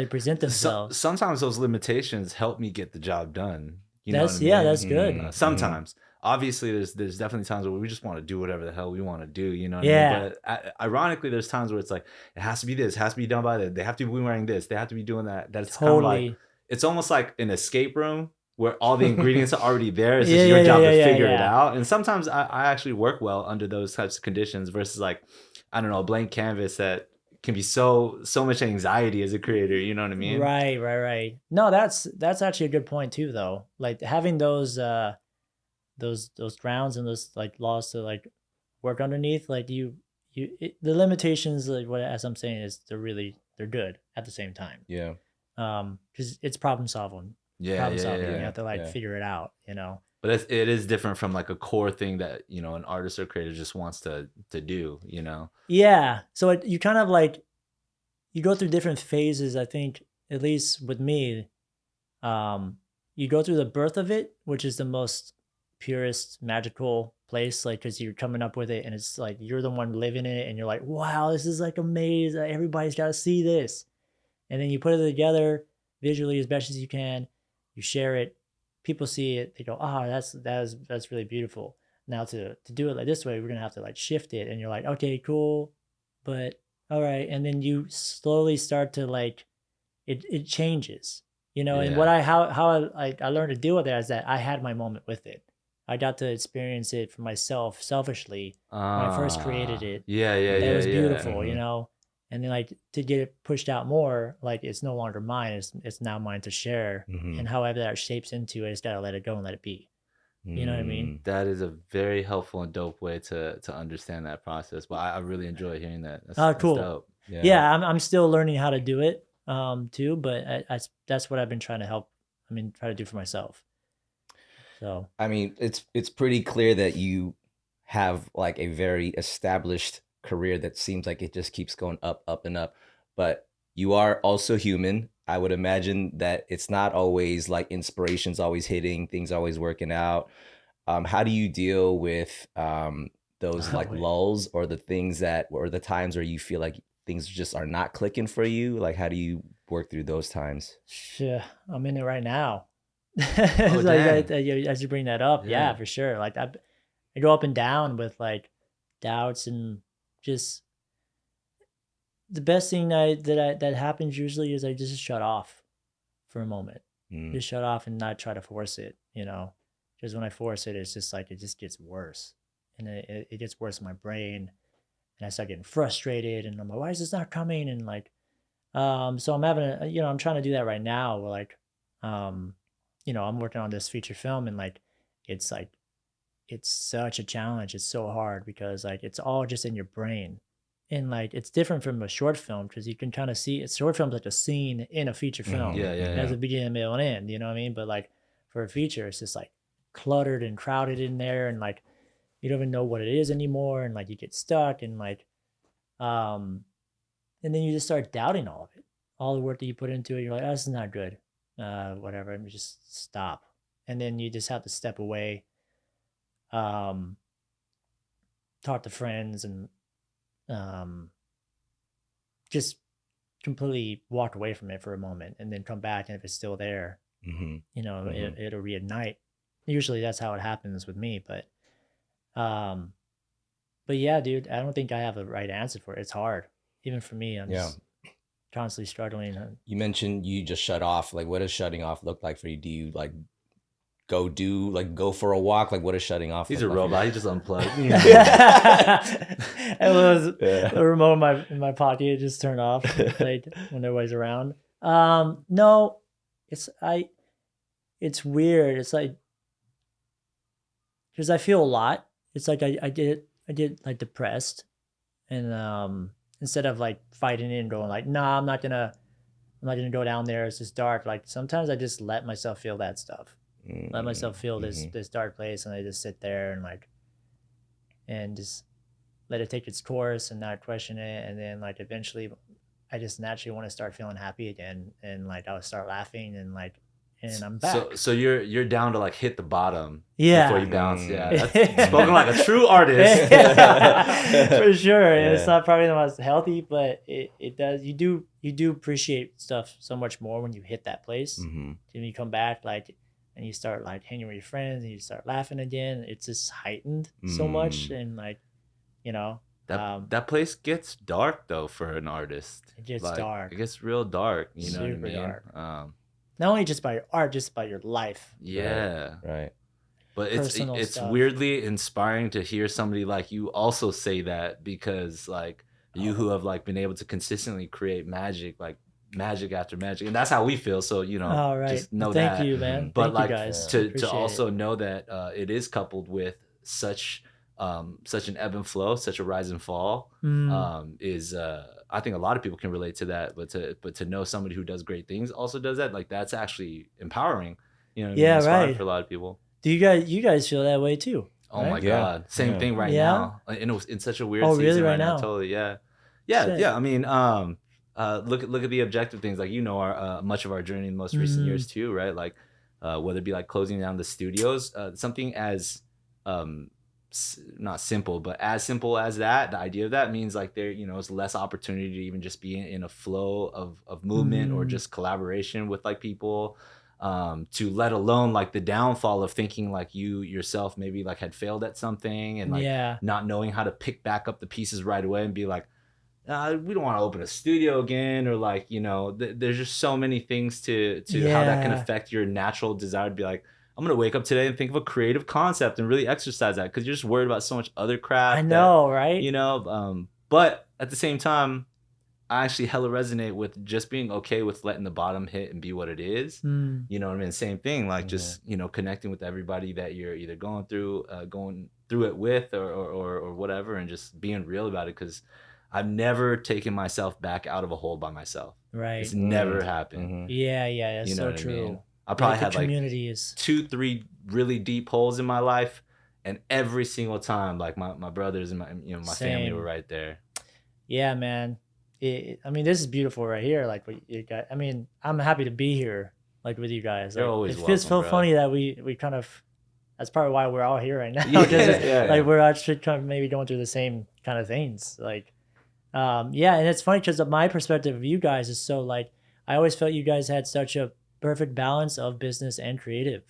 present themselves. Sometimes those limitations help me get the job done. You know what I mean? That's good. Sometimes. Obviously, there's definitely times where we just want to do whatever the hell we want to do, you know what I mean? But ironically, there's times where it's like, it has to be this, it has to be done by this, they have to be wearing this, they have to be doing that. That's kind of like, it's almost like an escape room where all the ingredients are already there. It's just your job to figure it out. And sometimes I actually work well under those types of conditions versus like, I don't know, a blank canvas that can be so much anxiety as a creator, you know what I mean? Right. No, that's actually a good point too, though. Like having those grounds and those like laws to like work underneath, like the limitations, like what, as I'm saying, is they're good at the same time. Yeah. Because it's problem solving. You have to like figure it out, you know. But it is different from like a core thing that, you know, an artist or creator just wants to do, you know. Yeah. So you kind of like, you go through different phases. I think, at least with me, you go through the birth of it, which is the most purest, magical place, like, because you're coming up with it and it's like you're the one living in it and you're like, wow, this is like amazing. Everybody's got to see this. And then you put it together visually as best as you can. You share it. People see it. They go, oh, that's really beautiful. Now to do it like this way, we're going to have to like shift it. And you're like, okay, cool. But all right. And then you slowly start to like, it changes, you know, and how I learned to deal with it is that I had my moment with it. I got to experience it for myself selfishly when I first created it. It was beautiful, you know, and then like to get it pushed out more, like it's no longer mine. It's now mine to share. And however that shapes into it, it's got to let it go and let it be. You know what I mean? That is a very helpful and dope way to understand that process. But I really enjoy hearing that. Cool. That's dope. Yeah, I'm still learning how to do it too, but that's what I've been trying to try to do for myself. So I mean, it's pretty clear that you have like a very established career that seems like it just keeps going up, up, and up. But you are also human. I would imagine that it's not always like inspiration's always hitting, things always working out. How do you deal with those like lulls or the times where you feel like things just are not clicking for you? Like, how do you work through those times? Yeah, I'm in it right now. Like, as you bring that up, yeah, for sure. Like I go up and down with like doubts and just the best thing that happens usually is I just shut off for a moment. Just shut off and not try to force it, you know. Because when I force it, it's just like it just gets worse, and it gets worse in my brain, and I start getting frustrated, and I'm like, why is this not coming? And like, so I'm having I'm trying to do that right now. Where like, I'm working on this feature film, and like, it's such a challenge. It's so hard because like it's all just in your brain. And like it's different from a short film because you can kind of see a short film's like a scene in a feature film. It has a beginning, middle, and end. You know what I mean? But like for a feature, it's just like cluttered and crowded in there, and like you don't even know what it is anymore, and like you get stuck, and like, and then you just start doubting all of it, all the work that you put into it. You're like, oh, this is not good, whatever, and you just stop, and then you just have to step away, talk to friends, and just completely walk away from it for a moment and then come back. And if it's still there, it'll reignite. Usually that's how it happens with me. But yeah, dude, I don't think I have a right answer for it. It's hard. Even for me, I'm just constantly struggling. You mentioned you just shut off. Like, what does shutting off look like for you? Do you like go for a walk? Like, what is shutting off? He's a robot. He just unplugged. It was the remote in my pocket just turned off like when nobody's around. No, it's weird. It's like because I feel a lot. It's like I get like depressed, and instead of like fighting it and going like, nah, I'm not gonna go down there. It's just dark. Like sometimes I just let myself feel that stuff. Let myself feel this dark place, and I just sit there and like, and just let it take its course and not question it. And then like eventually, I just naturally want to start feeling happy again, and like I'll start laughing and like, and I'm back. So you're down to like hit the bottom before you bounce. That's spoken like a true artist. For sure. And it's not probably the most healthy, but it does. You do appreciate stuff so much more when you hit that place. And you come back like. And you start like hanging with your friends, and you start laughing again. It's just heightened so much, and like, that place gets dark though for an artist. It gets like, dark. It gets real dark. You know Super what I mean? dark. Not only just by your art, just by your life. Yeah. Right. But it's stuff. weirdly inspiring to hear somebody like you also say that, because like you who have like been able to consistently create magic after magic, and that's how we feel. So just know that. Thank you, man. But Thank like you guys. to also know that it is coupled with such an ebb and flow, such a rise and fall. Is I think a lot of people can relate to that. But to know somebody who does great things also does that, like that's actually empowering. You know what I mean? Inspiring for a lot of people. Do you guys feel that way too? Oh my God, same thing right now. And it was in such a weird season really? right now? Totally, yeah. I mean, look at the objective things, like our much of our journey in the most recent years too, right? Like whether it be like closing down the studios, something as not simple, but as simple as that, the idea of that means like there is less opportunity to even just be in a flow of movement or just collaboration with like people, to let alone like the downfall of thinking like you yourself maybe like had failed at something and like not knowing how to pick back up the pieces right away and be like, we don't want to open a studio again, or like there's just so many things to how that can affect your natural desire to be like, I'm gonna wake up today and think of a creative concept and really exercise that, because you're just worried about so much other crap. I know, right? But at the same time, I actually hella resonate with just being okay with letting the bottom hit and be what it is. You know what I mean? Same thing, like just connecting with everybody that you're either going through it with or whatever, and just being real about it, because I've never taken myself back out of a hole by myself. Right. It's never happened. Yeah, that's so true. I mean? I probably had like communities. 2-3 really deep holes in my life, and every single time, like my brothers and my family were right there. Yeah, man. I mean, this is beautiful right here. Like what you got. I mean, I'm happy to be here, like with you guys. You're like, always it feels welcome, so funny that we kind of. That's probably why we're all here right now. Yeah. Like we're actually kind of maybe going through the same kind of things. Like, and it's funny because my perspective of you guys is so like I always felt you guys had such a perfect balance of business and creative,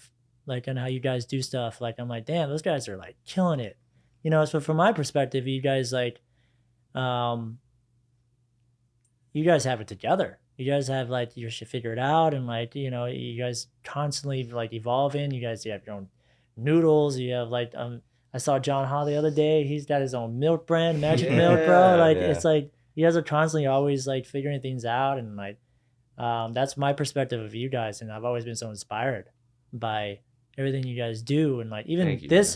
like on how you guys do stuff. Like I'm like, damn, those guys are like killing it, so from my perspective, you guys like you guys have it together. You guys have like your shit figured out, and like you guys constantly like evolving. You guys have your own noodles. You have like I saw John Hall the other day. He's got his own milk brand, Magic Milk, bro. Like it's like you guys are constantly always like figuring things out, and like that's my perspective of you guys, and I've always been so inspired by everything you guys do. And like even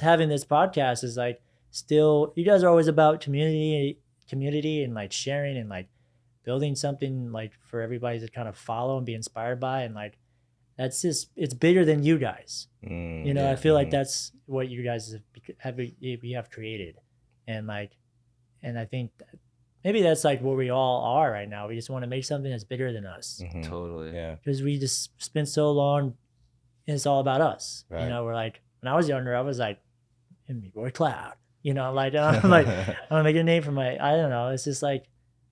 having this podcast is like still, you guys are always about community and like sharing and like building something like for everybody to kind of follow and be inspired by. And like that's just, it's bigger than you guys. I feel like that's what you guys have created. And like, and I think maybe that's like where we all are right now. We just want to make something that's bigger than us. Totally. Yeah. Because we just spent so long and it's all about us. Right. We're like, when I was younger, I was like, Boy Cloud, like, I'm like, I'm gonna make a name for I don't know. It's just like,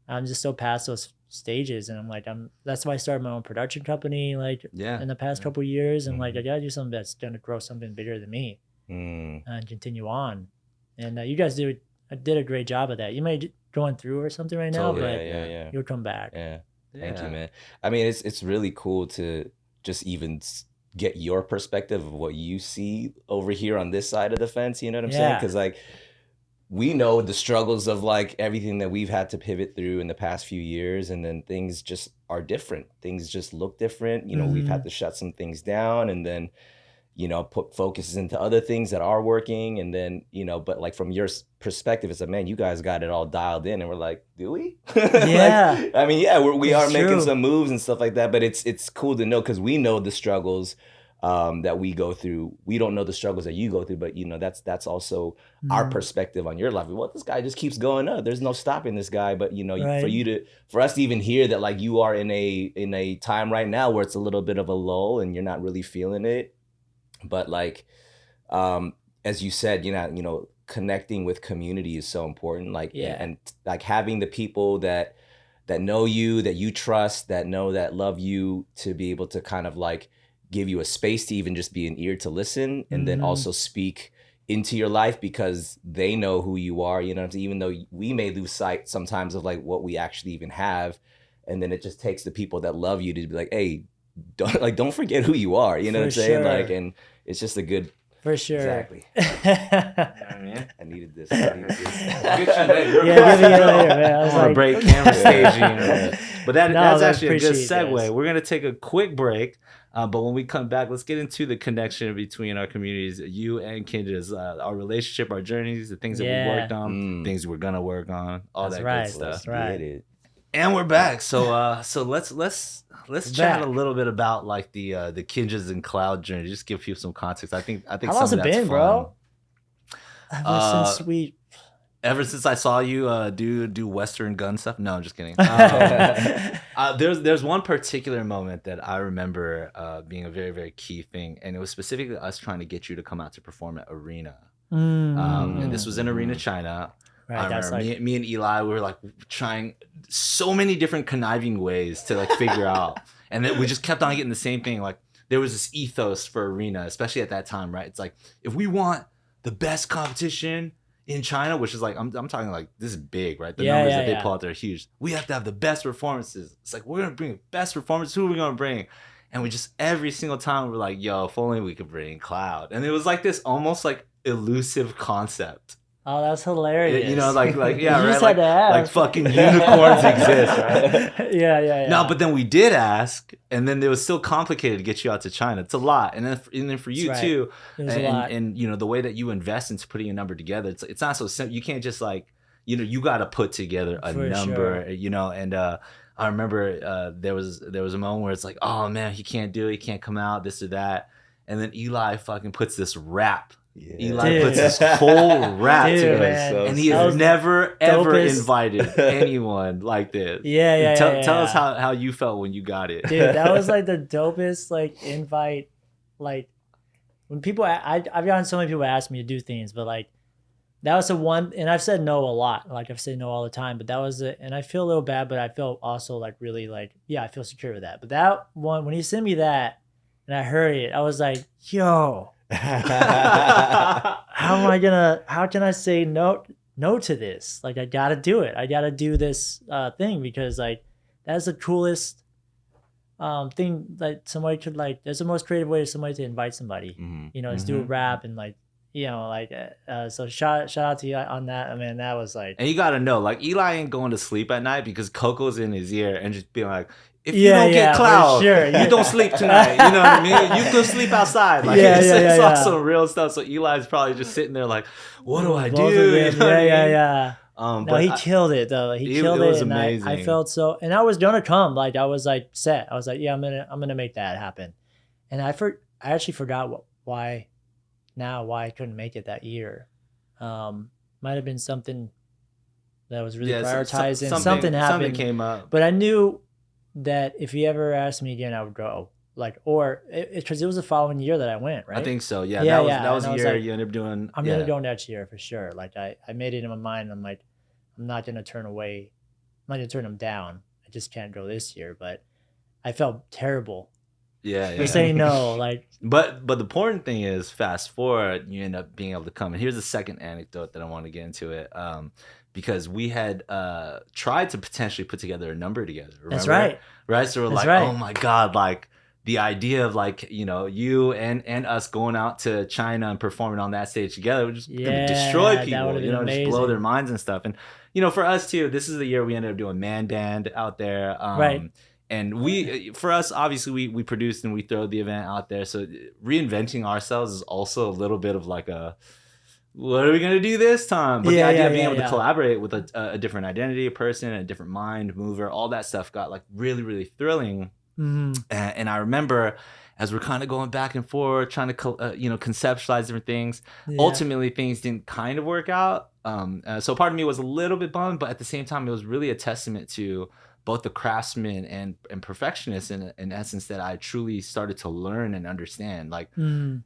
I'm just so past those stages. And I'm like, that's why I started my own production company, like in the past couple of years. And like, I gotta do something that's going to grow something bigger than me and continue on. And you guys did a great job of that. You may be going through or something right now, but you'll come back. Yeah. Thank you, man. I mean, it's really cool to just even get your perspective of what you see over here on this side of the fence. You know what I'm saying? Because like, we know the struggles of like everything that we've had to pivot through in the past few years, and then things just are different. Things just look different. We've had to shut some things down, and then put focuses into other things that are working. And then but like from your perspective, it's like, man, you guys got it all dialed in. And we're like, do we? Yeah. Like, I mean, we are making some moves and stuff like that, but it's cool to know, because we know the struggles that we go through. We don't know the struggles that you go through, but that's also our perspective on your life. Well, this guy just keeps going up. There's no stopping this guy. But for us to even hear that, like, you are in a time right now where it's a little bit of a lull and you're not really feeling it. But like, as you said, connecting with community is so important. Like, and like having the people that know you, that you trust, that love you, to be able to kind of like give you a space to even just be an ear to listen, and then also speak into your life, because they know who you are, even though we may lose sight sometimes of like what we actually even have. And then it just takes the people that love you to be like, hey, don't forget who you are. You know what I'm saying? Like, and it's just a good. For sure. Exactly. I needed this. Get you later. Yeah, give you later, man. I was like, break camera staging. But that's actually a good segue. Guys. We're going to take a quick break. But when we come back, let's get into the connection between our communities, you and KINJAZ, our relationship, our journeys, the things that we worked on, things we're going to work on, all that good stuff. That's right. And we're back. So let's chat a little bit about like the KINJAZ and cloud journey. Just give people some context. I think how long has it been, bro? Ever since ever since I saw you do Western gun stuff. No, I'm just kidding. There's one particular moment that I remember being a very, very key thing, and it was specifically us trying to get you to come out to perform at Arena. And this was in Arena, China. Right, I that's remember like, me and Eli, we were like trying so many different conniving ways to like figure out, and then we just kept on getting the same thing. Like there was this ethos for Arena, especially at that time, right? It's like if we want the best competition in China, which is like I'm talking like this is big, right? The numbers that they pull out there are huge. We have to have the best performances. It's like we're gonna bring the best performance. Who are we gonna bring? And we just every single time we're like, yo, if only we could bring Cloud. And it was like this almost like elusive concept. oh, that's hilarious. You know, like yeah, You right? just had to ask. Like fucking unicorns exist, right? yeah. No, but then we did ask, and then it was still complicated to get you out to China. It's a lot, and then for you That's right. too, It was a lot. and you know the way that you invest into putting a number together, it's not so simple. You can't just like you got to put together a For number, sure. And I remember there was a moment where it's like, oh man, he can't do it, he can't come out, this or that, and then Eli fucking puts this rap. Yeah. Eli Dude. puts his whole rap Dude, together, man. and he That has was never ever dopest. invited anyone like this. Yeah. Tell us how you felt when you got it. Dude, that was like the dopest like invite. Like when people, I've gotten so many people ask me to do things, but like that was the one, and I've said no a lot. Like I've said no all the time, but that was it. And I feel a little bad, but I feel also like really like, yeah, I feel secure with that. But that one, when he sent me that and I heard it, I was like, yo, how can I say no to this? Like I gotta do it. I gotta do this thing because like that's the coolest thing that somebody could like. That's the most creative way for somebody to invite somebody. You know, is do a rap and like, you know, like so shout out to you on that. I mean, that was like, And you gotta know, like Eli ain't going to sleep at night because Coco's in his ear and just being like, if you don't get for Cloud, sure. you don't sleep tonight. You know what I mean? You go sleep outside. Like it's also real stuff. So Eli's probably just sitting there like, what do I Both do? of them. You know what I mean? Yeah. No, But he killed it though. He it killed it, was and amazing. I felt so. And I was gonna come. Like I was like set. I was like, yeah, I'm gonna make that happen. And I actually forgot why I couldn't make it that year. Might have been something that was really prioritizing. Something happened. Something came up. But I knew that if he ever asked me again, I would go. Like, or because it was the following year that I went, right? I think so. Yeah, Yeah, that was and the I was year like, you ended up doing. I'm gonna go next year for sure. Like I made it in my mind. I'm like, I'm not gonna turn away. I'm not gonna turn them down. I just can't go this year. But I felt terrible for saying no. Like, But the important thing is, fast forward, you end up being able to come. And here's the second anecdote that I want to get into it, because we had tried to potentially put together a number together. Remember? That's right. Right. So we're That's like, right. oh my god, like the idea of like you and us going out to China and performing on that stage together would just gonna destroy that people. would've been Just blow amazing. their minds and stuff. And for us too, this is the year we ended up doing Man Band out there. Right. And for us, obviously, we produced and we throw the event out there. So reinventing ourselves is also a little bit of like what are we going to do this time? But the idea of being able to collaborate with a different identity, a person, a different mind, mover, all that stuff got like really, really thrilling. mm-hmm. And I remember as we're kind of going back and forth, trying to, conceptualize different things, ultimately things didn't kind of work out. So part of me was a little bit bummed, but at the same time, it was really a testament to both the craftsman and perfectionist in essence that I truly started to learn and understand. Like from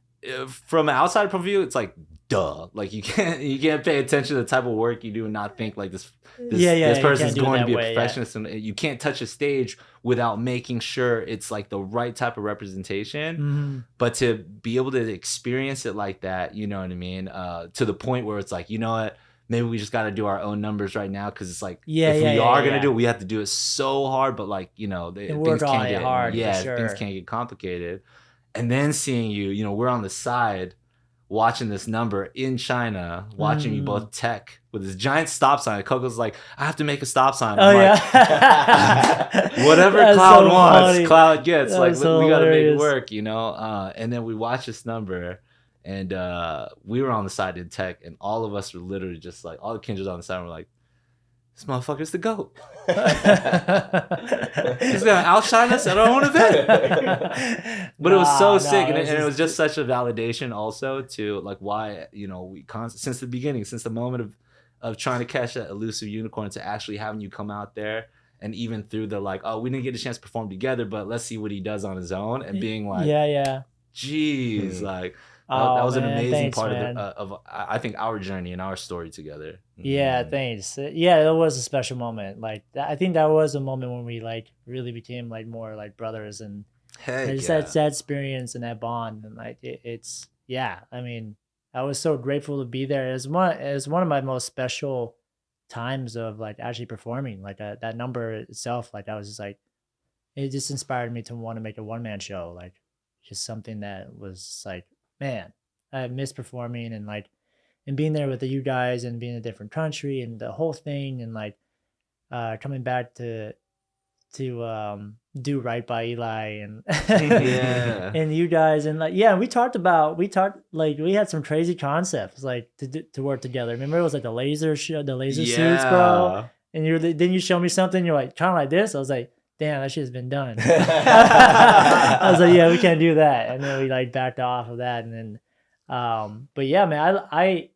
an outside point of view, it's like duh. Like you can't pay attention to the type of work you do and not think like this person's going to be a perfectionist, and you can't touch a stage without making sure it's like the right type of representation. But to be able to experience it like that, you know what I mean, to the point where it's like, you know what, maybe we just got to do our own numbers right now, because it's like if we are gonna do it, we have to do it so hard. But like things can't get hard. Things can't get complicated. And then seeing you, we're on the side watching this number in China, watching you both tech with this giant stop sign. Coco's like, I have to make a stop sign. I'm whatever Cloud wants, funny. Cloud gets. Like we got to make it work, And then we watch this number. And we were on the side in tech, and all of us were literally just like, all the KINJAZ on the side were like, this motherfucker's the GOAT. He's going to outshine us at our own event. But it was so sick. And it was just such a validation also to like why, we since the beginning, since the moment of trying to catch that elusive unicorn to actually having you come out there. And even through the like, oh, we didn't get a chance to perform together, but let's see what he does on his own, and being like, geez, like that was an amazing part of I think our journey and our story together. Yeah, thanks. Yeah, it was a special moment. Like I think that was a moment when we like really became like more like brothers, and just that experience and that bond, and like it's I mean, I was so grateful to be there. It's one of my most special times of like actually performing. Like that number itself, like I was just like, it just inspired me to want to make a one-man show. Like just something that was like, man, I miss performing and like and being there with you guys and being in a different country and the whole thing, and like coming back to do right by Eli and and you guys, and like we talked like we had some crazy concepts like to work together. Remember it was like the laser suits, bro, and then you show me something, you're like kind of like this. I was like, damn, that shit has been done. I was like, yeah, we can't do that, and then we like backed off of that, and then but yeah, man, I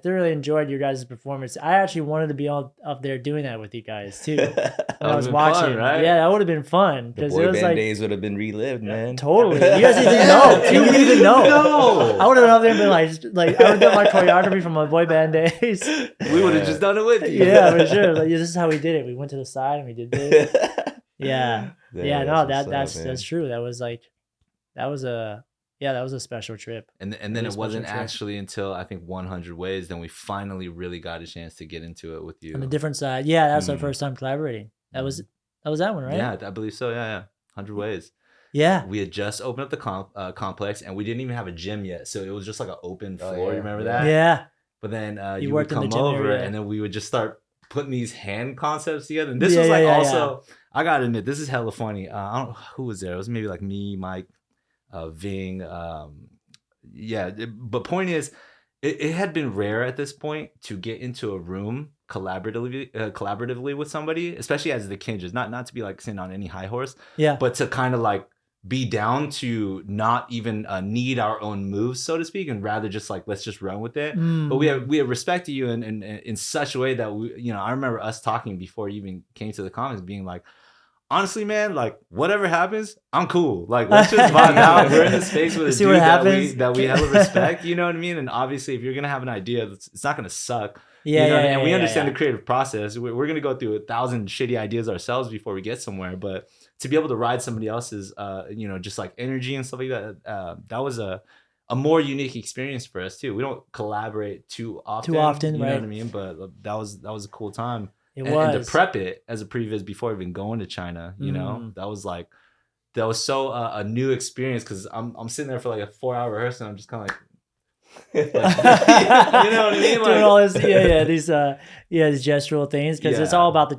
thoroughly enjoyed your guys' performance. I actually wanted to be all up there doing that with you guys too. When I was watching, fun, right? Yeah, that would have been fun because it was like days would have been relived, man. Totally, you guys didn't know. You didn't even know. I would have been up there and been like I would have done my choreography from my boy band days. We would have just done it with you. Yeah, for sure. Like this is how we did it. We went to the side and we did this. That's true. That was a special trip. And then it wasn't actually until I think 100 Ways then we finally really got a chance to get into it with you. On the different side. Yeah, that's our first time collaborating. That was that one, right? Yeah, I believe so. Yeah. 100 Ways. Yeah. We had just opened up the complex and we didn't even have a gym yet. So it was just like an open floor. You remember that? Yeah. But then you would come over and then we would just start putting these hand concepts together. And this was like also, I got to admit, this is hella funny. I don't know who was there. It was maybe like me, Mike, Ving, but point is, it had been rare at this point to get into a room collaboratively with somebody, especially as the KINJAZ, not to be like sitting on any high horse, but to kind of like be down to not even need our own moves, so to speak, and rather just like let's just run with it. But we have respected you in such a way that we, I remember us talking before you even came to the comments, being like, honestly, man, like whatever happens, I'm cool. Like let's just vibe out. We're in a space with a dude that we hella respect. You know what I mean? And obviously, if you're gonna have an idea, it's not gonna suck. And we understand the creative process. We're gonna go through 1,000 shitty ideas ourselves before we get somewhere. But to be able to ride somebody else's, just like energy and stuff like that, that was a more unique experience for us too. We don't collaborate too often. You know what I mean? But that was a cool time. And to prep it as a previs before even going to China, that was so a new experience because I'm sitting there for like a 4-hour rehearsal and I'm just kind of like, you know what I mean? Like, doing all this, these gestural things because it's all about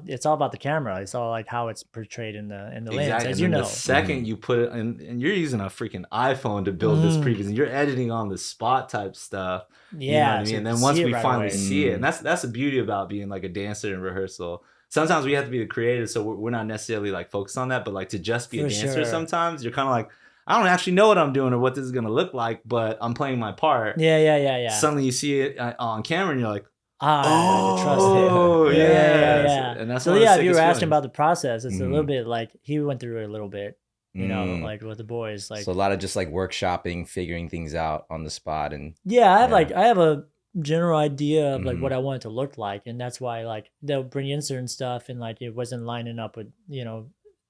the camera. It's all like how it's portrayed in the lens, as you know. The second you put it in, and you're using a freaking iPhone to build this previs, and you're editing on the spot type stuff. You know what I mean? And then once we finally see it, and that's the beauty about being like a dancer in rehearsal. Sometimes we have to be the creative, so we're not necessarily like focused on that, but like to just be a dancer, sometimes you're kind of like, I don't actually know what I'm doing or what this is going to look like, but I'm playing my part. Yeah. Suddenly you see it on camera and you're like, I trust him. Yeah. And that's if you were asking about the process, it's a little bit like he went through it a little bit, like with the boys. Like, so a lot of just like workshopping, figuring things out on the spot. And I have a general idea of like what I want it to look like. And that's why like they'll bring in certain stuff and like it wasn't lining up with,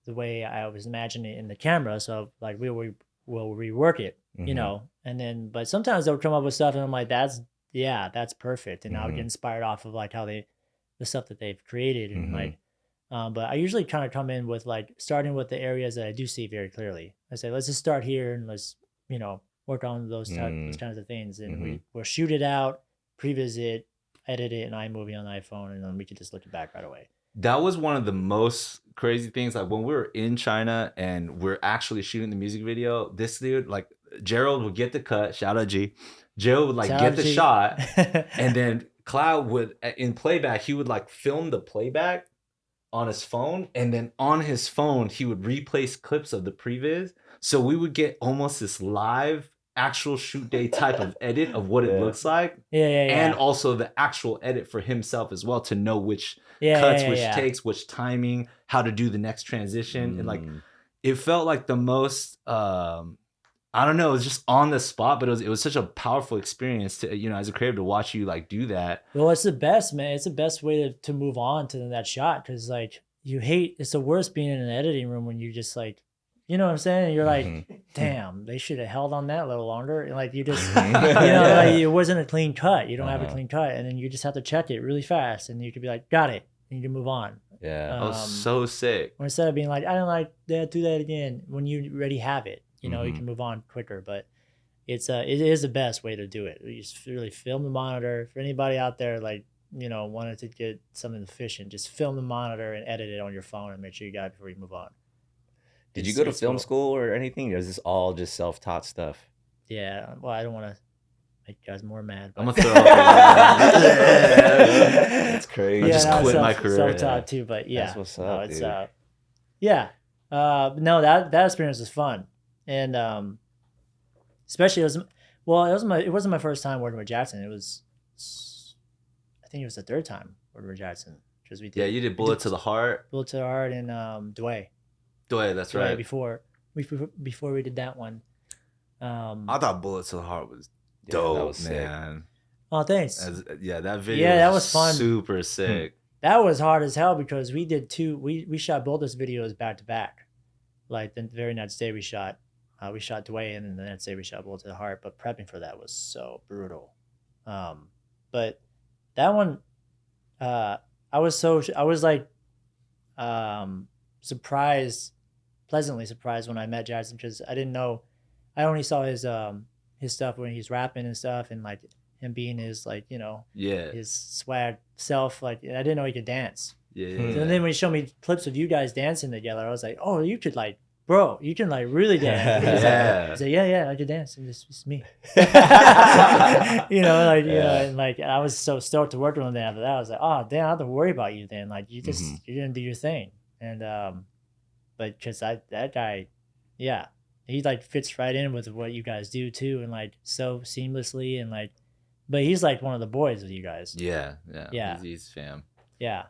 the way I was imagining it in the camera. So like we'll rework it, and then, but sometimes they'll come up with stuff and I'm like, that's perfect. And I'll get inspired off of like how the stuff that they've created. And like, but I usually kind of come in with like starting with the areas that I do see very clearly. I say, let's just start here and let's, work on those kinds of things. And we'll shoot it out, previs, edit it in iMovie on the iPhone, and then we can just look it back right away. That was one of the most crazy things. Like when we were in China and we're actually shooting the music video, this dude, like Gerald would get the cut. Shout out G. Gerald would like get the shot. And then Cloud would, in playback, he would like film the playback on his phone. And then on his phone, he would replace clips of the previs. So we would get almost this live actual shoot day type of edit of what it looks like. Yeah. And also the actual edit for himself as well, to know which cuts, which takes, which timing, how to do the next transition. And like, it felt like the most, I don't know, it was just on the spot, but it was such a powerful experience to, you know, as a creator, to watch you like do that. Well, it's the best, man. It's the best way to move on to that shot. Cause like it's the worst being in an editing room when you just like, you know what I'm saying? You're like, damn, they should have held on that a little longer. And like you just, you know, like it wasn't a clean cut. You don't have a clean cut. And then you just have to check it really fast. And you could be like, got it. And you can move on. Yeah. That was so sick. Or instead of being like, I don't like that, do that again. When you already have it, you know, you can move on quicker. But it is the best way to do it. You just really film the monitor. For anybody out there, like, you know, wanted to get something efficient, just film the monitor and edit it on your phone and make sure you got it before you move on. Did you go to film school or anything? Or is this all just self-taught stuff? Yeah. Well, I don't want to make you guys more mad. But... I'm going to throw up. That's crazy. I just quit my career. Self-taught too, but yeah. That's what's up, it's, dude. yeah. No, that experience was fun. And especially it wasn't my first time working with Jackson. I think it was the third time working with Jackson. Because we did. Yeah, you did Bullet to the Heart. Bullet to the Heart and Dway. That's right. Before we did that one. I thought Bullet to the Heart was dope, that was man. sick. Oh, thanks. That video. Yeah, that was fun. Super sick. That was hard as hell because we did we shot both those videos back to back. Like the very next day we shot Dwayne, and then the next day we shot Bullet to the Heart. But prepping for that was so brutal. But that one, I was like pleasantly surprised when I met Jackson, because I didn't know. I only saw his stuff when he's rapping and stuff, and like him being his, like, you know, his swag self. Like, I didn't know he could dance. And then when he showed me clips of you guys dancing together, I was like, oh, you could like, bro, you can like really dance. He's like, yeah, I could dance. And it's me. You know, like, you know, and like, I was so stoked to work with him. After that, I was like, oh, damn, I don't have to worry about you then. Like, you're gonna do your thing. And but because that guy, yeah, he like fits right in with what you guys do too, and like so seamlessly, and like, but he's like one of the boys with you guys. Yeah. He's fam. Yeah.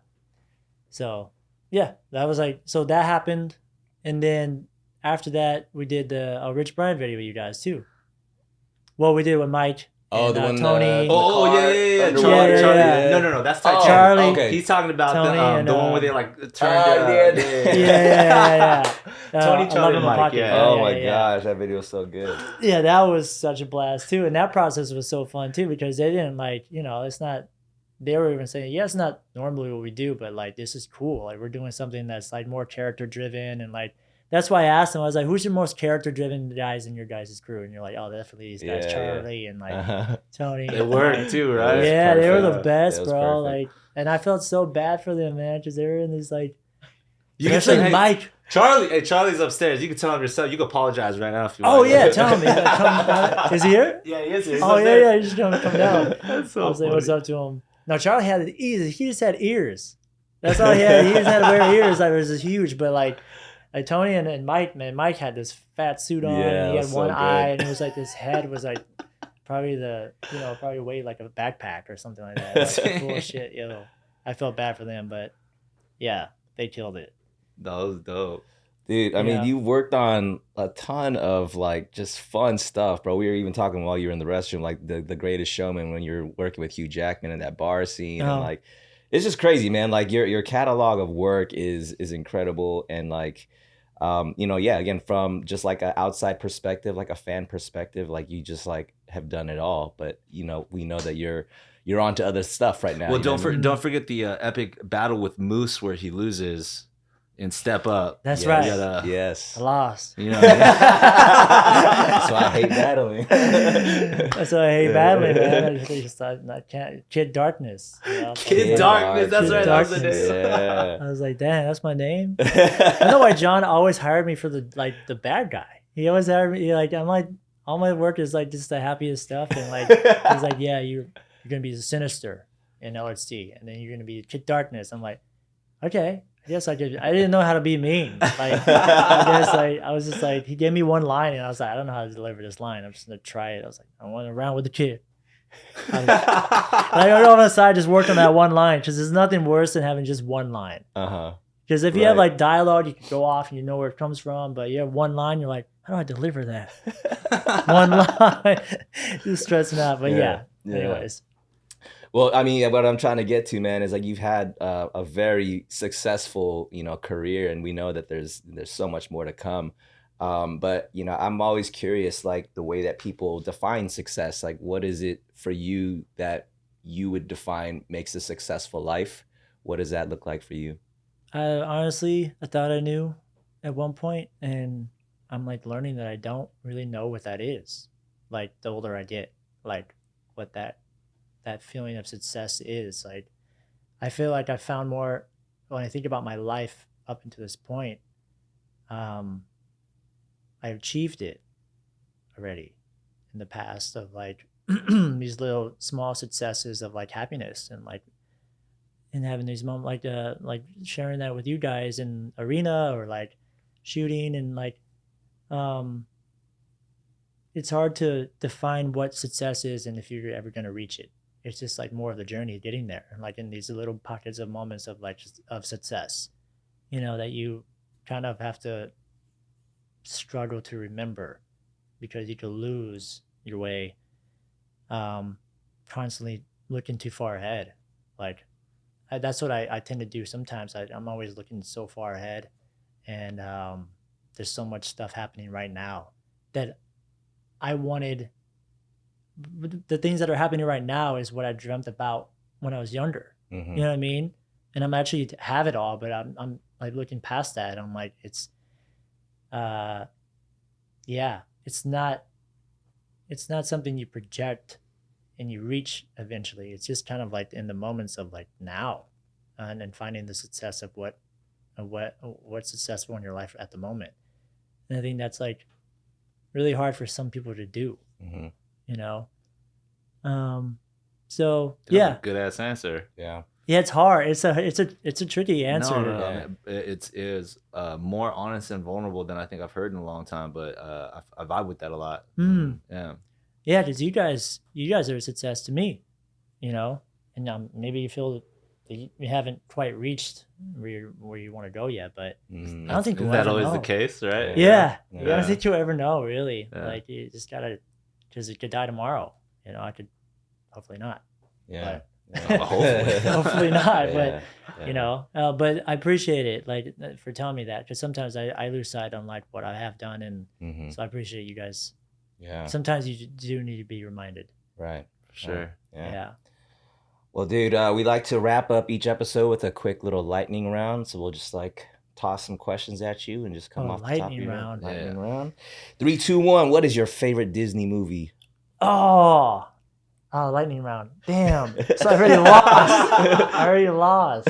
So yeah, that was like, so that happened. And then after that, we did the Rich Brian video with you guys too. Well, we did with Mike. Oh, and, the one. Tony. Yeah. Charlie. No. That's Titanic. Charlie. Okay. He's talking about Tony the one where they like turned. Yeah. Tony, Charlie, and Mike. Oh my gosh, that video is so good. Yeah, that was such a blast too, and that process was so fun too, because they didn't like, you know, it's not. They were even saying, yeah, it's not normally what we do, but like this is cool. Like we're doing something that's like more character driven, and like that's why I asked them. I was like, who's your most character driven guys in your guys' crew? And you're like, oh, definitely these guys, Charlie and like Tony. They worked too, right? Yeah, they were the best, bro. Perfect. Like, and I felt so bad for them, man, because they were in this like. You can especially say, hey, Mike. Charlie. Hey, Charlie's upstairs. You can tell him yourself. You can apologize right now if you want. Oh yeah, tell him. Is he here? Yeah, he is here. He's Oh upstairs. yeah, he's just come down. That's so I was like, funny. what's up to him? No, Charlie had he just had ears. That's all he had. He just had to wear ears. Like, it was just huge. But like Tony and Mike, man, Mike had this fat suit on, and he had one eye, and it was like his head was like probably probably weighed like a backpack or something like that. Like, cool shit, I felt bad for them, but yeah, they killed it. That was dope. Dude, I mean, you worked on a ton of like just fun stuff, bro. We were even talking while you were in the restroom, like the Greatest Showman, when you're working with Hugh Jackman in that bar scene, and like it's just crazy, man. Like your catalog of work is incredible, and like again, from just like an outside perspective, like a fan perspective, like you just like have done it all. But we know that you're on to other stuff right now. Well, don't forget the epic battle with Moose where he loses. And Step Up. That's right. Yes. I lost. You know, That's why I hate battling. That's why I hate battling, man. I can't. Kid Darkness. Kid Darkness. That's right. That was the Darkness. name. Yeah. I was like, damn, that's my name. I know why John always hired me for the bad guy. He always hired me. Like, I'm like, all my work is like just the happiest stuff, and like he's like, yeah, you're gonna be the Sinister in LSD, and then you're gonna be Kid Darkness. I'm like, okay. I guess I didn't know how to be mean. Like, I was just like, he gave me one line, and I was like, I don't know how to deliver this line. I'm just gonna try it. I was like, I want to round with the kid. I go on the side, just work on that one line, because there's nothing worse than having just one line. Because if you have like dialogue, you can go off and you know where it comes from. But you have one line, you're like, how do I deliver that? One line, just stressing out. But anyways. Well, I mean, what I'm trying to get to, man, is like you've had a very successful, career, and we know that there's so much more to come. But I'm always curious, like the way that people define success. Like, what is it for you that you would define makes a successful life? What does that look like for you? Honestly, I thought I knew at one point, and I'm like learning that I don't really know what that is. Like the older I get, like what that feeling of success is. Like I feel like I found more when I think about my life up until this point. I achieved it already in the past of like these little small successes of like happiness and like and having these moments like sharing that with you guys in arena or like shooting and like it's hard to define what success is and if you're ever going to reach it. It's just like more of the journey getting there, and like in these little pockets of moments of like of success, that you kind of have to struggle to remember because you could lose your way constantly looking too far ahead. Like that's what I tend to do sometimes. I'm always looking so far ahead, and there's so much stuff happening right now that I wanted. The things that are happening right now is what I dreamt about when I was younger. You know what I mean? And I'm actually have it all, but I'm like looking past that. I'm like, it's not something you project and you reach eventually. It's just kind of like in the moments of like now, and then finding the success of what's successful in your life at the moment. And I think that's like really hard for some people to do. So yeah, good ass answer. Yeah, it's hard. It's a tricky answer. No. It is more honest and vulnerable than I think I've heard in a long time, but I vibe with that a lot. Yeah, because you guys are a success to me, and maybe you feel that you haven't quite reached where you want to go yet, but I don't think is that always the case, right? Yeah. I don't think you'll ever know, really. Like you just gotta, because it could die tomorrow. I could, hopefully not. Yeah. Hopefully not. But but I appreciate it, like for telling me that, because sometimes I lose sight on like what I have done, and so I appreciate you guys. Yeah. Sometimes you do need to be reminded. Right. For sure. Yeah. Well, dude, we like to wrap up each episode with a quick little lightning round. So we'll just like toss some questions at you and just come off the top of your head. Lightning round. 3, 2, 1. What is your favorite Disney movie? Oh, lightning round. Damn. So I already lost.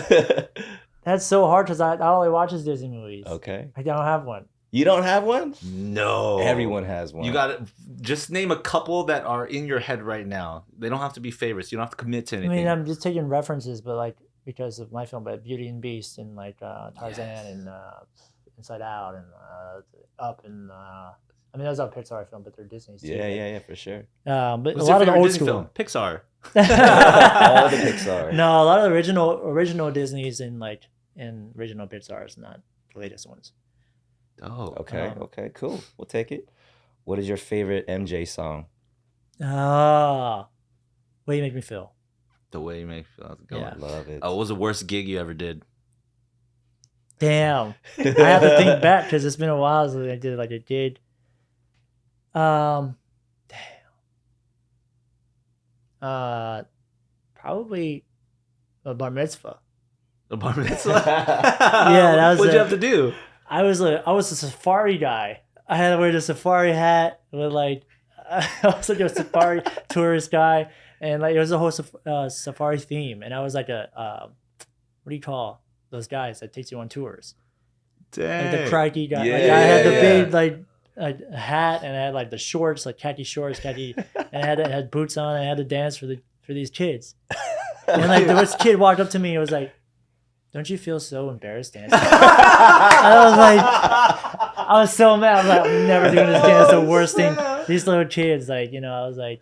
That's so hard because I only watch Disney movies. Okay. I don't have one. You don't have one? No. Everyone has one. You got to just name a couple that are in your head right now. They don't have to be favorites. You don't have to commit to anything. I mean, I'm just taking references, but like because of my film, but Beauty and Beast and like Tarzan and Inside Out and Up and I mean, those are Pixar film, but they're Disney's too. Yeah, for sure. But what's a lot of the old Disney school film? Pixar. All the Pixar. No, a lot of the original Disney's and original Pixar's, not the latest ones. Oh, okay, cool. We'll take it. What is your favorite MJ song? Way You Make Me Feel. The Way You Make Me Feel. Yeah. Love it. What was the worst gig you ever did? Damn. I have to think back because it's been a while since I did like a gig. Damn. Probably a bar mitzvah. A bar mitzvah? Yeah, that was. What'd you have to do? I was a safari guy. I had to wear the safari hat with like I was like a safari tourist guy, and like it was a whole safari theme, and I was like a what do you call those guys that takes you on tours? Dang. Like the crikey guy. Yeah, like I had the big like a hat, and I had like the shorts, like khaki shorts, and I had boots on. And I had to dance for these kids, and like this kid walked up to me and was like, don't you feel so embarrassed dancing? I was so mad. I was like, I'm never doing this dance. The worst thing. These little kids, like, you know, I was like,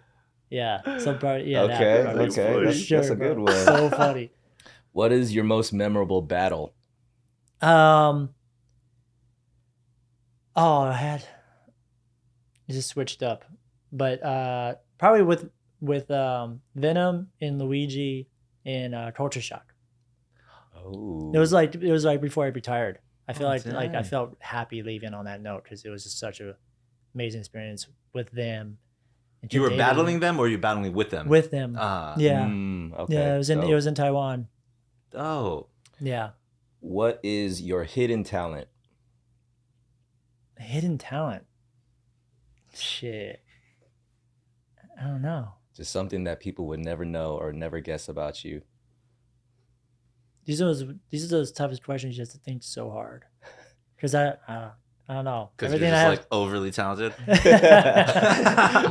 yeah. So, yeah. Okay, that, okay. That's a good one. So funny. What is your most memorable battle? I just switched up, but probably with Venom and Luigi in Culture Shock. Oh, It was like before I retired. I feel I dang. felt happy leaving on that note because it was just such an amazing experience with them. And You were dating battling them, or you battling with them? with them. Yeah, okay. yeah. It was in Taiwan. Oh, Yeah, What is your hidden talent? hidden talent. Shit, I don't know. Just something that people would never know or never guess about you. These are those toughest questions. You have to think so hard. Because I don't know. because you're just like overly talented.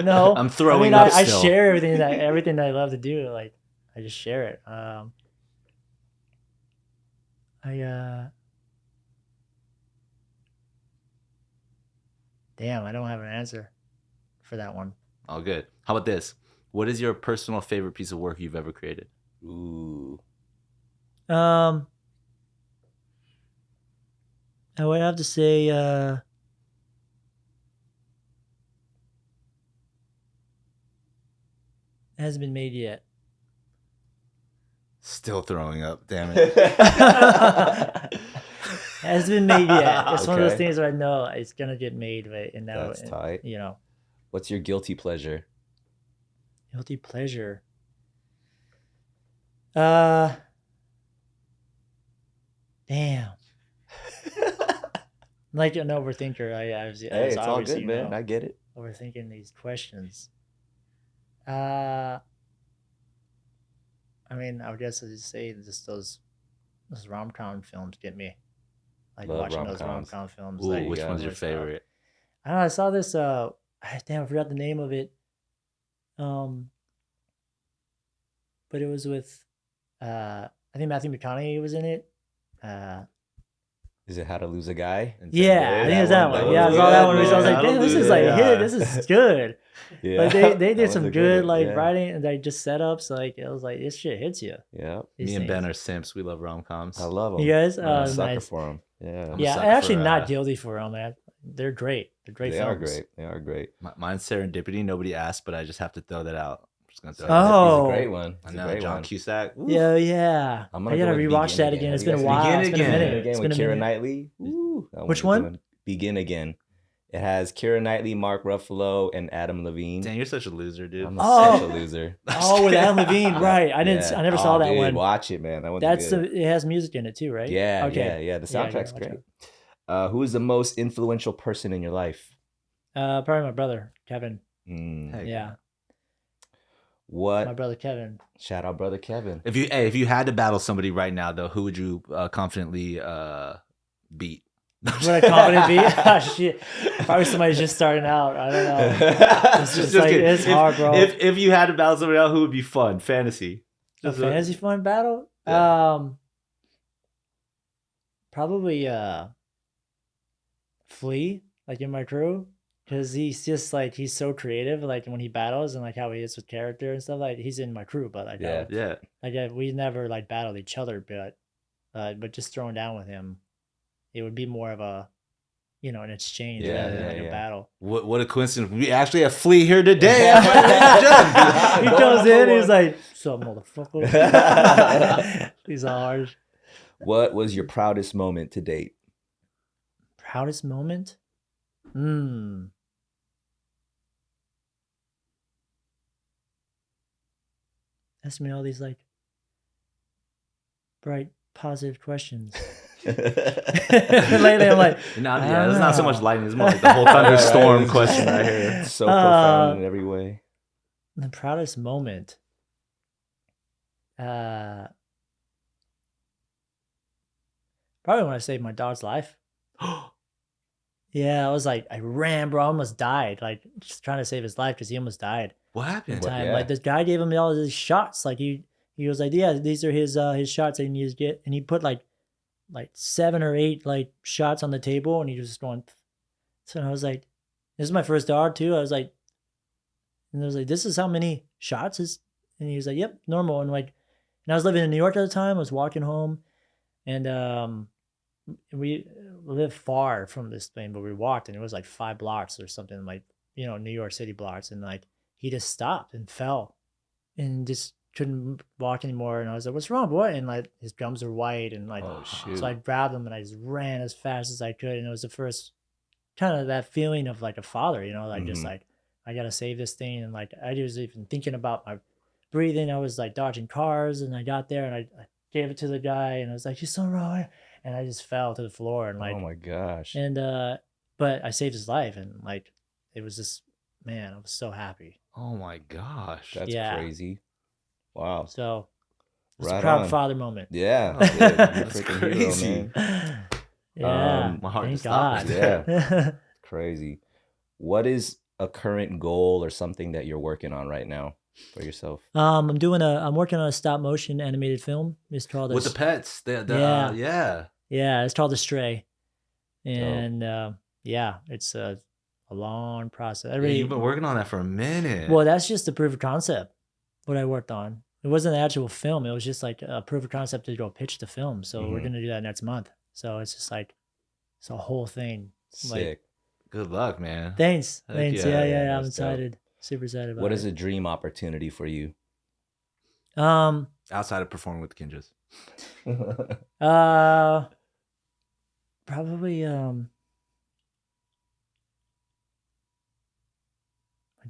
No, I'm throwing up I still. share everything that I love to do. Like I just share it. Damn, I don't have an answer for that one. Oh, good. How about this? What is your personal favorite piece of work you've ever created? Ooh. I would have to say it hasn't been made yet. Still throwing up. Damn it. Hasn't been made yet. It's one of those Okay. things where I know it's gonna get made, but and now That's tight. you know, What's your guilty pleasure? guilty pleasure. Damn. Like an overthinker. I was Hey, it's all obviously, good, man. I get it. overthinking these questions. I mean, I would guess I'd just say just those rom-com films get me. Like Love watching those rom-coms. rom-com films. Ooh, like, which one's your stuff. favorite? I don't know. I saw this. Damn, I forgot the name of it. But it was with, I think Matthew McConaughey was in it. Is it How to Lose a Guy? Yeah, I think it was that one. was Yeah, I saw that one. good, I was man. like, damn, this is like, this is good. Yeah. But they That did was some a good one, like yeah. writing and like just setups. Like it was like this shit hits you. Yeah. Me and Ben are simps. We love rom-coms. I love them. You guys, I'm a sucker nice. for them. Yeah. I'm a Yeah, sucker I'm actually for, not guilty for them, man. They're great. They're great They films. are great. They are great. Mine's Serendipity. Nobody asked, but I just have to throw that out. I'm just gonna throw it Oh. out. It's a great one. I It's a know, great John one. Cusack. Ooh. Yeah. I'm I gonna gotta go with rewatch Begin that again. It's Have been you a guys while. Begin It's been a Again. minute. Again It's with been a Keira minute. Knightley. Ooh, that Which was a good one? Begin Again. It has Keira Knightley, Mark Ruffalo, and Adam Levine. Dang, you're such a loser, dude. I'm Oh. such a loser. Oh, with Adam Levine, right? I didn't. Yeah. I never saw Oh, that dude, one. Watch it, man. That one's That's good. it has music in it too, right? Yeah, Okay. yeah. The Yeah, I gotta soundtrack's watch great. it. Who is the most influential person in your life? Probably my brother Kevin. Mm. Yeah, my What? brother Kevin. Shout out, brother Kevin. If you had to battle somebody right now, though, who would you confidently beat? Would I confident be? Ah, shit. Probably somebody's just starting out. I don't know. It's just like kidding. it's hard, bro. If you had to battle somebody else, who would be fun? Fantasy. A Just fantasy fun battle? Yeah. Probably Flea, like in my crew. Because he's just like he's so creative, like when he battles and like how he is with character and stuff. Like he's in my crew, but like Yeah. Yeah. we never like battled each other, but just throwing down with him, it would be more of a, an exchange Yeah, rather than yeah, like a yeah. battle. What a coincidence. We actually have Flea here today. He comes in, he's like, "What's up, motherfucker?" He's all harsh. What was your proudest moment to date? Proudest moment? Ask me all these like bright, positive questions. Lately, I'm like, There's not so much lightning. It's more like the whole thunderstorm question right here. So profound in every way. the proudest moment. Probably when I saved my dog's life. Yeah, I was like, I ran, bro. I almost died. Like, just trying to save his life because he almost died. What happened? Time. yeah. Like, this guy gave him all his shots. Like, he was like, yeah, these are his shots that he needs to get. And he put like like 7 or 8 like shots on the table, and he was just going. So I was like, this is my first dog too. I was like, and I was like, this is how many shots is, and he was like, yep, normal. And like, and I was living in New York at the time. I was walking home, and we lived far from this thing, but we walked, and it was like 5 blocks or something, like, you know, New York City blocks, and like he just stopped and fell, and just couldn't walk anymore. And I was like, what's wrong, boy? And like his gums were white, and like, Oh, shoot. so I grabbed him and I just ran as fast as I could, and it was the first kind of that feeling of like a father, you know, like just like, I gotta save this thing. And like I was even thinking about my breathing. I was like dodging cars, and I got there and I gave it to the guy, and I was like, he's so wrong, and I just fell to the floor, and like, Oh my gosh. and but I saved his life, and like it was just, man, I was so happy. Oh my gosh. That's crazy. Wow. So it's Right a proud on. father moment. Yeah. Oh, You're a that's freaking crazy. hero, man. Yeah, my heart thank just stopped. God. Yeah. Crazy. What is a current goal or something that you're working on right now for yourself? I'm working on a stop motion animated film. It's called With the pets. Yeah. Yeah. Yeah, it's called The Stray. And yeah, it's a long process. Yeah, you've been working on that for a minute. Well, that's just the proof of concept, what I worked on. It wasn't an actual film. It was just like a proof of concept to go pitch the film. So we're going to do that next month. So it's just like, it's a whole thing. Sick. Like, Good luck, man. thanks. Heck Thanks. yeah, Yeah. I'm that's dope. excited. Super excited about What it. is a dream opportunity for you? Outside of performing with the KINJAZ. Probably a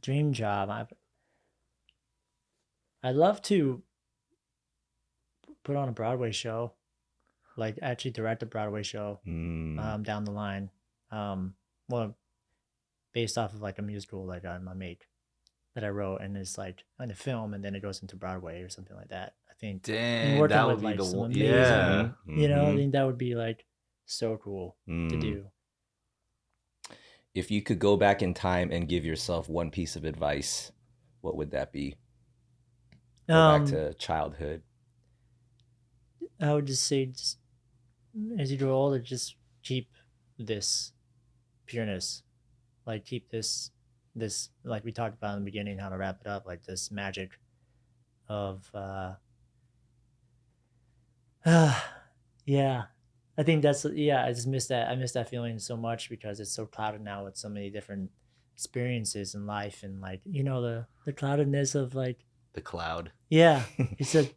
dream job. I'd love to put on a Broadway show, like actually direct a Broadway show down the line. Well, based off of like a musical like I make that I wrote, and it's like in a film, and then it goes into Broadway or something like that. I think. Dang, working that with, would be like, the some one. amazing- Yeah. You know, I think that would be like so cool to do. If you could go back in time and give yourself one piece of advice, what would that be? Go back to childhood. I would just say, just as you grow older, just keep this pureness, like keep this like we talked about in the beginning, how to wrap it up, like this magic of yeah. I think that's, yeah, I just miss that. I miss that feeling so much because it's so clouded now with so many different experiences in life, and like, you know, the cloudedness of like, The cloud. yeah, it's just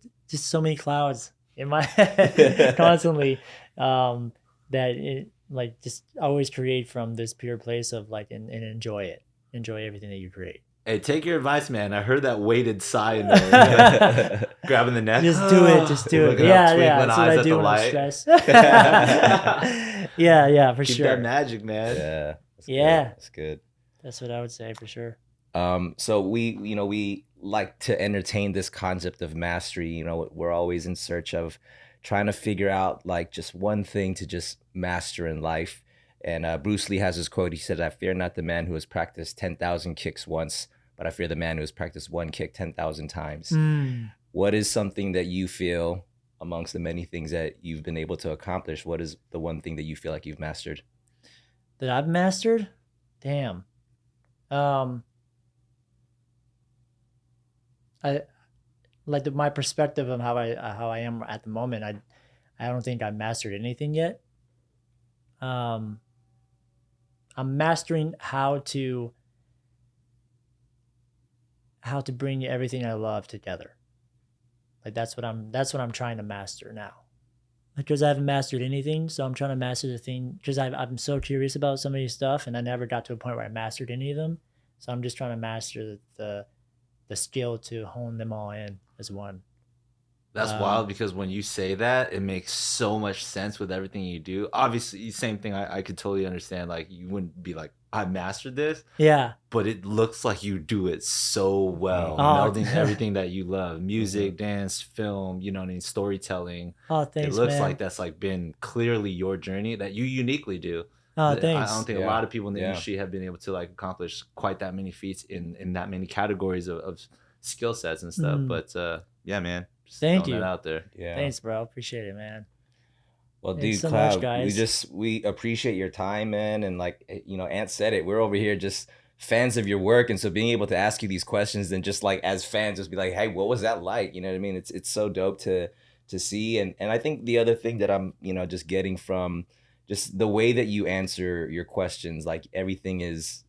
so many clouds in my head constantly, that it like just always create from this pure place of like, and enjoy everything that you create. Hey, take your advice, man. I heard that weighted sigh in there. Grabbing the neck. Just do it. Just do it. Looking up, Yeah. twinkling That's what eyes I at do the when I'm light. stressed. Yeah, for Keep sure. that magic, man. Yeah. That's Yeah. Good. That's good. That's what I would say for sure. So we like to entertain this concept of mastery. You know, we're always in search of trying to figure out like just one thing to just master in life. And Bruce Lee has this quote. He said, "I fear not the man who has practiced 10,000 kicks once, but I fear the man who has practiced one kick 10,000 times." What is something that you feel, amongst the many things that you've been able to accomplish, what is the one thing that you feel like you've mastered? That I've mastered? Damn. I like my perspective of how I am at the moment. I don't think I've mastered anything yet. I'm mastering how to bring everything I love together. Like that's what I'm trying to master now. Because I haven't mastered anything, so I'm trying to master the thing, because I'm so curious about so many stuff, and I never got to a point where I mastered any of them. So I'm just trying to master the skill to hone them all in as one. That's wild, because when you say that, it makes so much sense with everything you do. Obviously, same thing. I could totally understand. Like, you wouldn't be like, I mastered this. Yeah. But it looks like you do it so well. Oh. Melding everything that you love. Music, dance, film, you know what I mean? Storytelling. Oh, thanks, It looks man. like that's like been clearly your journey that you uniquely do. Oh, thanks. I don't think a Yeah. lot of people in the Yeah. industry have been able to like accomplish quite that many feats in that many categories of skill sets and stuff. But yeah, man. Just Thank throwing you. that out there. Yeah. Thanks, bro. Appreciate it, man. Well, Thanks dude, so Cloud, much, guys. we appreciate your time, man. And like, Ant said it, we're over here just fans of your work. And so being able to ask you these questions and just like as fans, just be like, hey, what was that like? You know what I mean? It's so dope to see. And I think the other thing that I'm, just getting from just the way that you answer your questions, like everything is,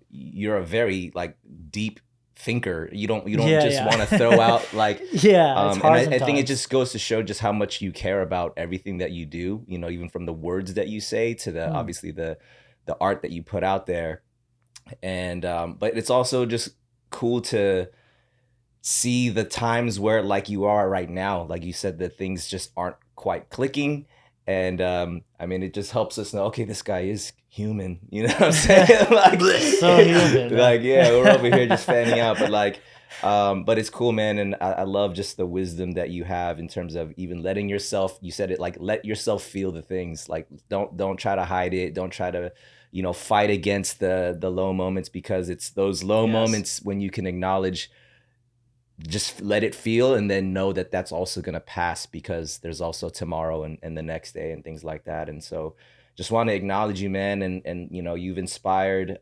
you're a very like deep thinker. You don't just want to throw out like Yeah, it's and hard I think it sometimes. just goes to show just how much you care about everything that you do, even from the words that you say to the obviously the art that you put out there. And but it's also just cool to see the times where like you are right now, like you said, that things just aren't quite clicking. And I mean, it just helps us know, okay, this guy is human, you know what I'm saying? Like, So human, man. like, yeah, we're over here just fanning out, but like, but it's cool, man. And I love just the wisdom that you have in terms of even letting yourself, you said it, like, let yourself feel the things. Like, don't try to hide it. Don't try to, fight against the low moments, because it's those low moments when you can acknowledge, just let it feel, and then know that that's also going to pass, because there's also tomorrow and the next day and things like that. And so just want to acknowledge you, man. And you've inspired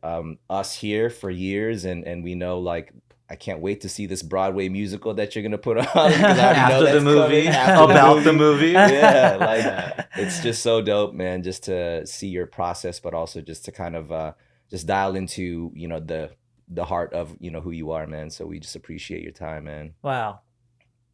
us here for years. And we know, like, I can't wait to see this Broadway musical that you're going to put on. After the movie, about the movie. Yeah, like, it's just so dope, man, just to see your process, but also just to kind of just dial into, the heart of, who you are, man. So we just appreciate your time, man. Wow.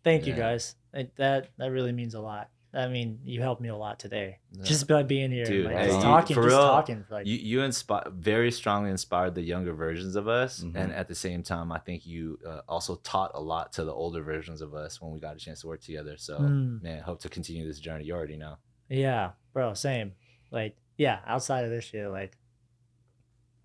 Thank you, Yeah. guys. That really means a lot. I mean, you helped me a lot today, just by being here, Dude, and, like, hey, just you- talking, for just real, talking. Like, you very strongly inspired the younger versions of us, Mhm. and at the same time, I think you also taught a lot to the older versions of us when we got a chance to work together. So, man, hope to continue this journey. You already know. yeah, bro, same. Like, yeah, outside of this shit, like,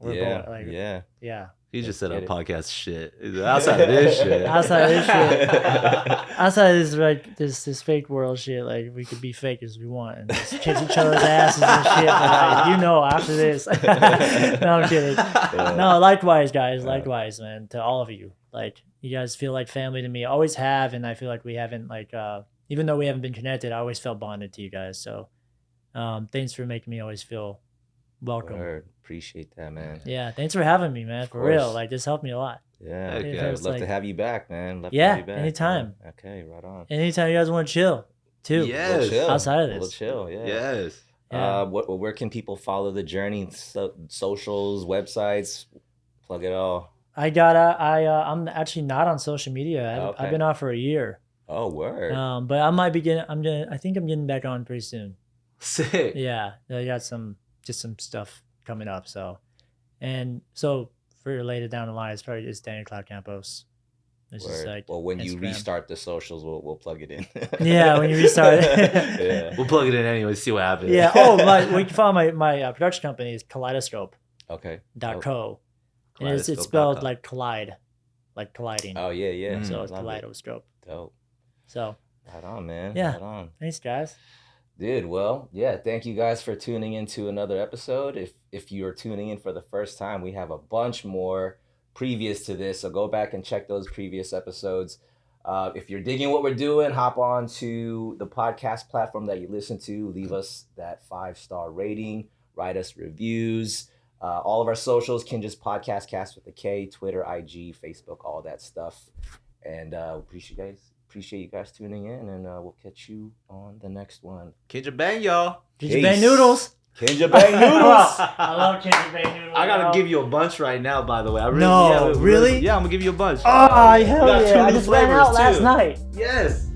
we're Yeah, both, like, yeah. yeah. He just said Get a it. podcast shit. Outside of this shit. Outside of this shit. Outside of this, like, this fake world shit, like, we could be fake as we want and just kiss each other's asses and shit. But, like, after this. No, I'm kidding. No, likewise, guys. Likewise, man. To all of you. Like, you guys feel like family to me. Always have, and I feel like we haven't, like, even though we haven't been connected, I always felt bonded to you guys. So, thanks for making me always feel welcome. Word. Appreciate that, man. Yeah, thanks for having me, man. For course. real. Like, this helped me a lot. Yeah, Heck yeah. yeah. I'd It's love to like- have you back, man. Love to Yeah, have you back, anytime. man. Okay, right on. Anytime you guys want to chill, too. Yeah. We'll chill. Outside of We'll this. chill, yeah. Yes. Yeah. Where can people follow the journey? Socials, websites, plug it all. I'm actually not on social media. Okay. I've been off for a year. Oh, word. But I might be getting. I think I'm getting back on pretty soon. Sick. Yeah, I got some stuff coming up. So for later down the line, it's probably just Daniel Cloud Campos. It's just Word. like Well, when you Instagram. restart the socials, we'll plug it in. Yeah, when you restart it. Yeah. We'll plug it in anyway, see what happens. Yeah. Oh, we can follow my production company is kaleidoscope.co. Okay. And it's spelled like collide, like colliding. Oh yeah, yeah. So it's Love it. kaleidoscope. Dope. So Right on, man. Yeah. Right on. thanks, guys. Dude, well, yeah, thank you guys for tuning into another episode. If you are tuning in for the first time, we have a bunch more previous to this, so go back and check those previous episodes. If you're digging what we're doing, hop on to the podcast platform that you listen to. Leave us that 5-star rating. Write us reviews. All of our socials, KINJAZ Podcast, Cast with a K, Twitter, IG, Facebook, all that stuff. And appreciate you guys tuning in, and we'll catch you on the next one. Kinja bang, y'all. Did you bang noodles? KINJAZ Bang Noodles! I love Kinja bang noodles. I gotta bro. give you a bunch right now, by the way. No, really? Yeah, I'm gonna give you a bunch. Oh, hell You got yeah! two I new just ran flavors, out last too. night. Yes.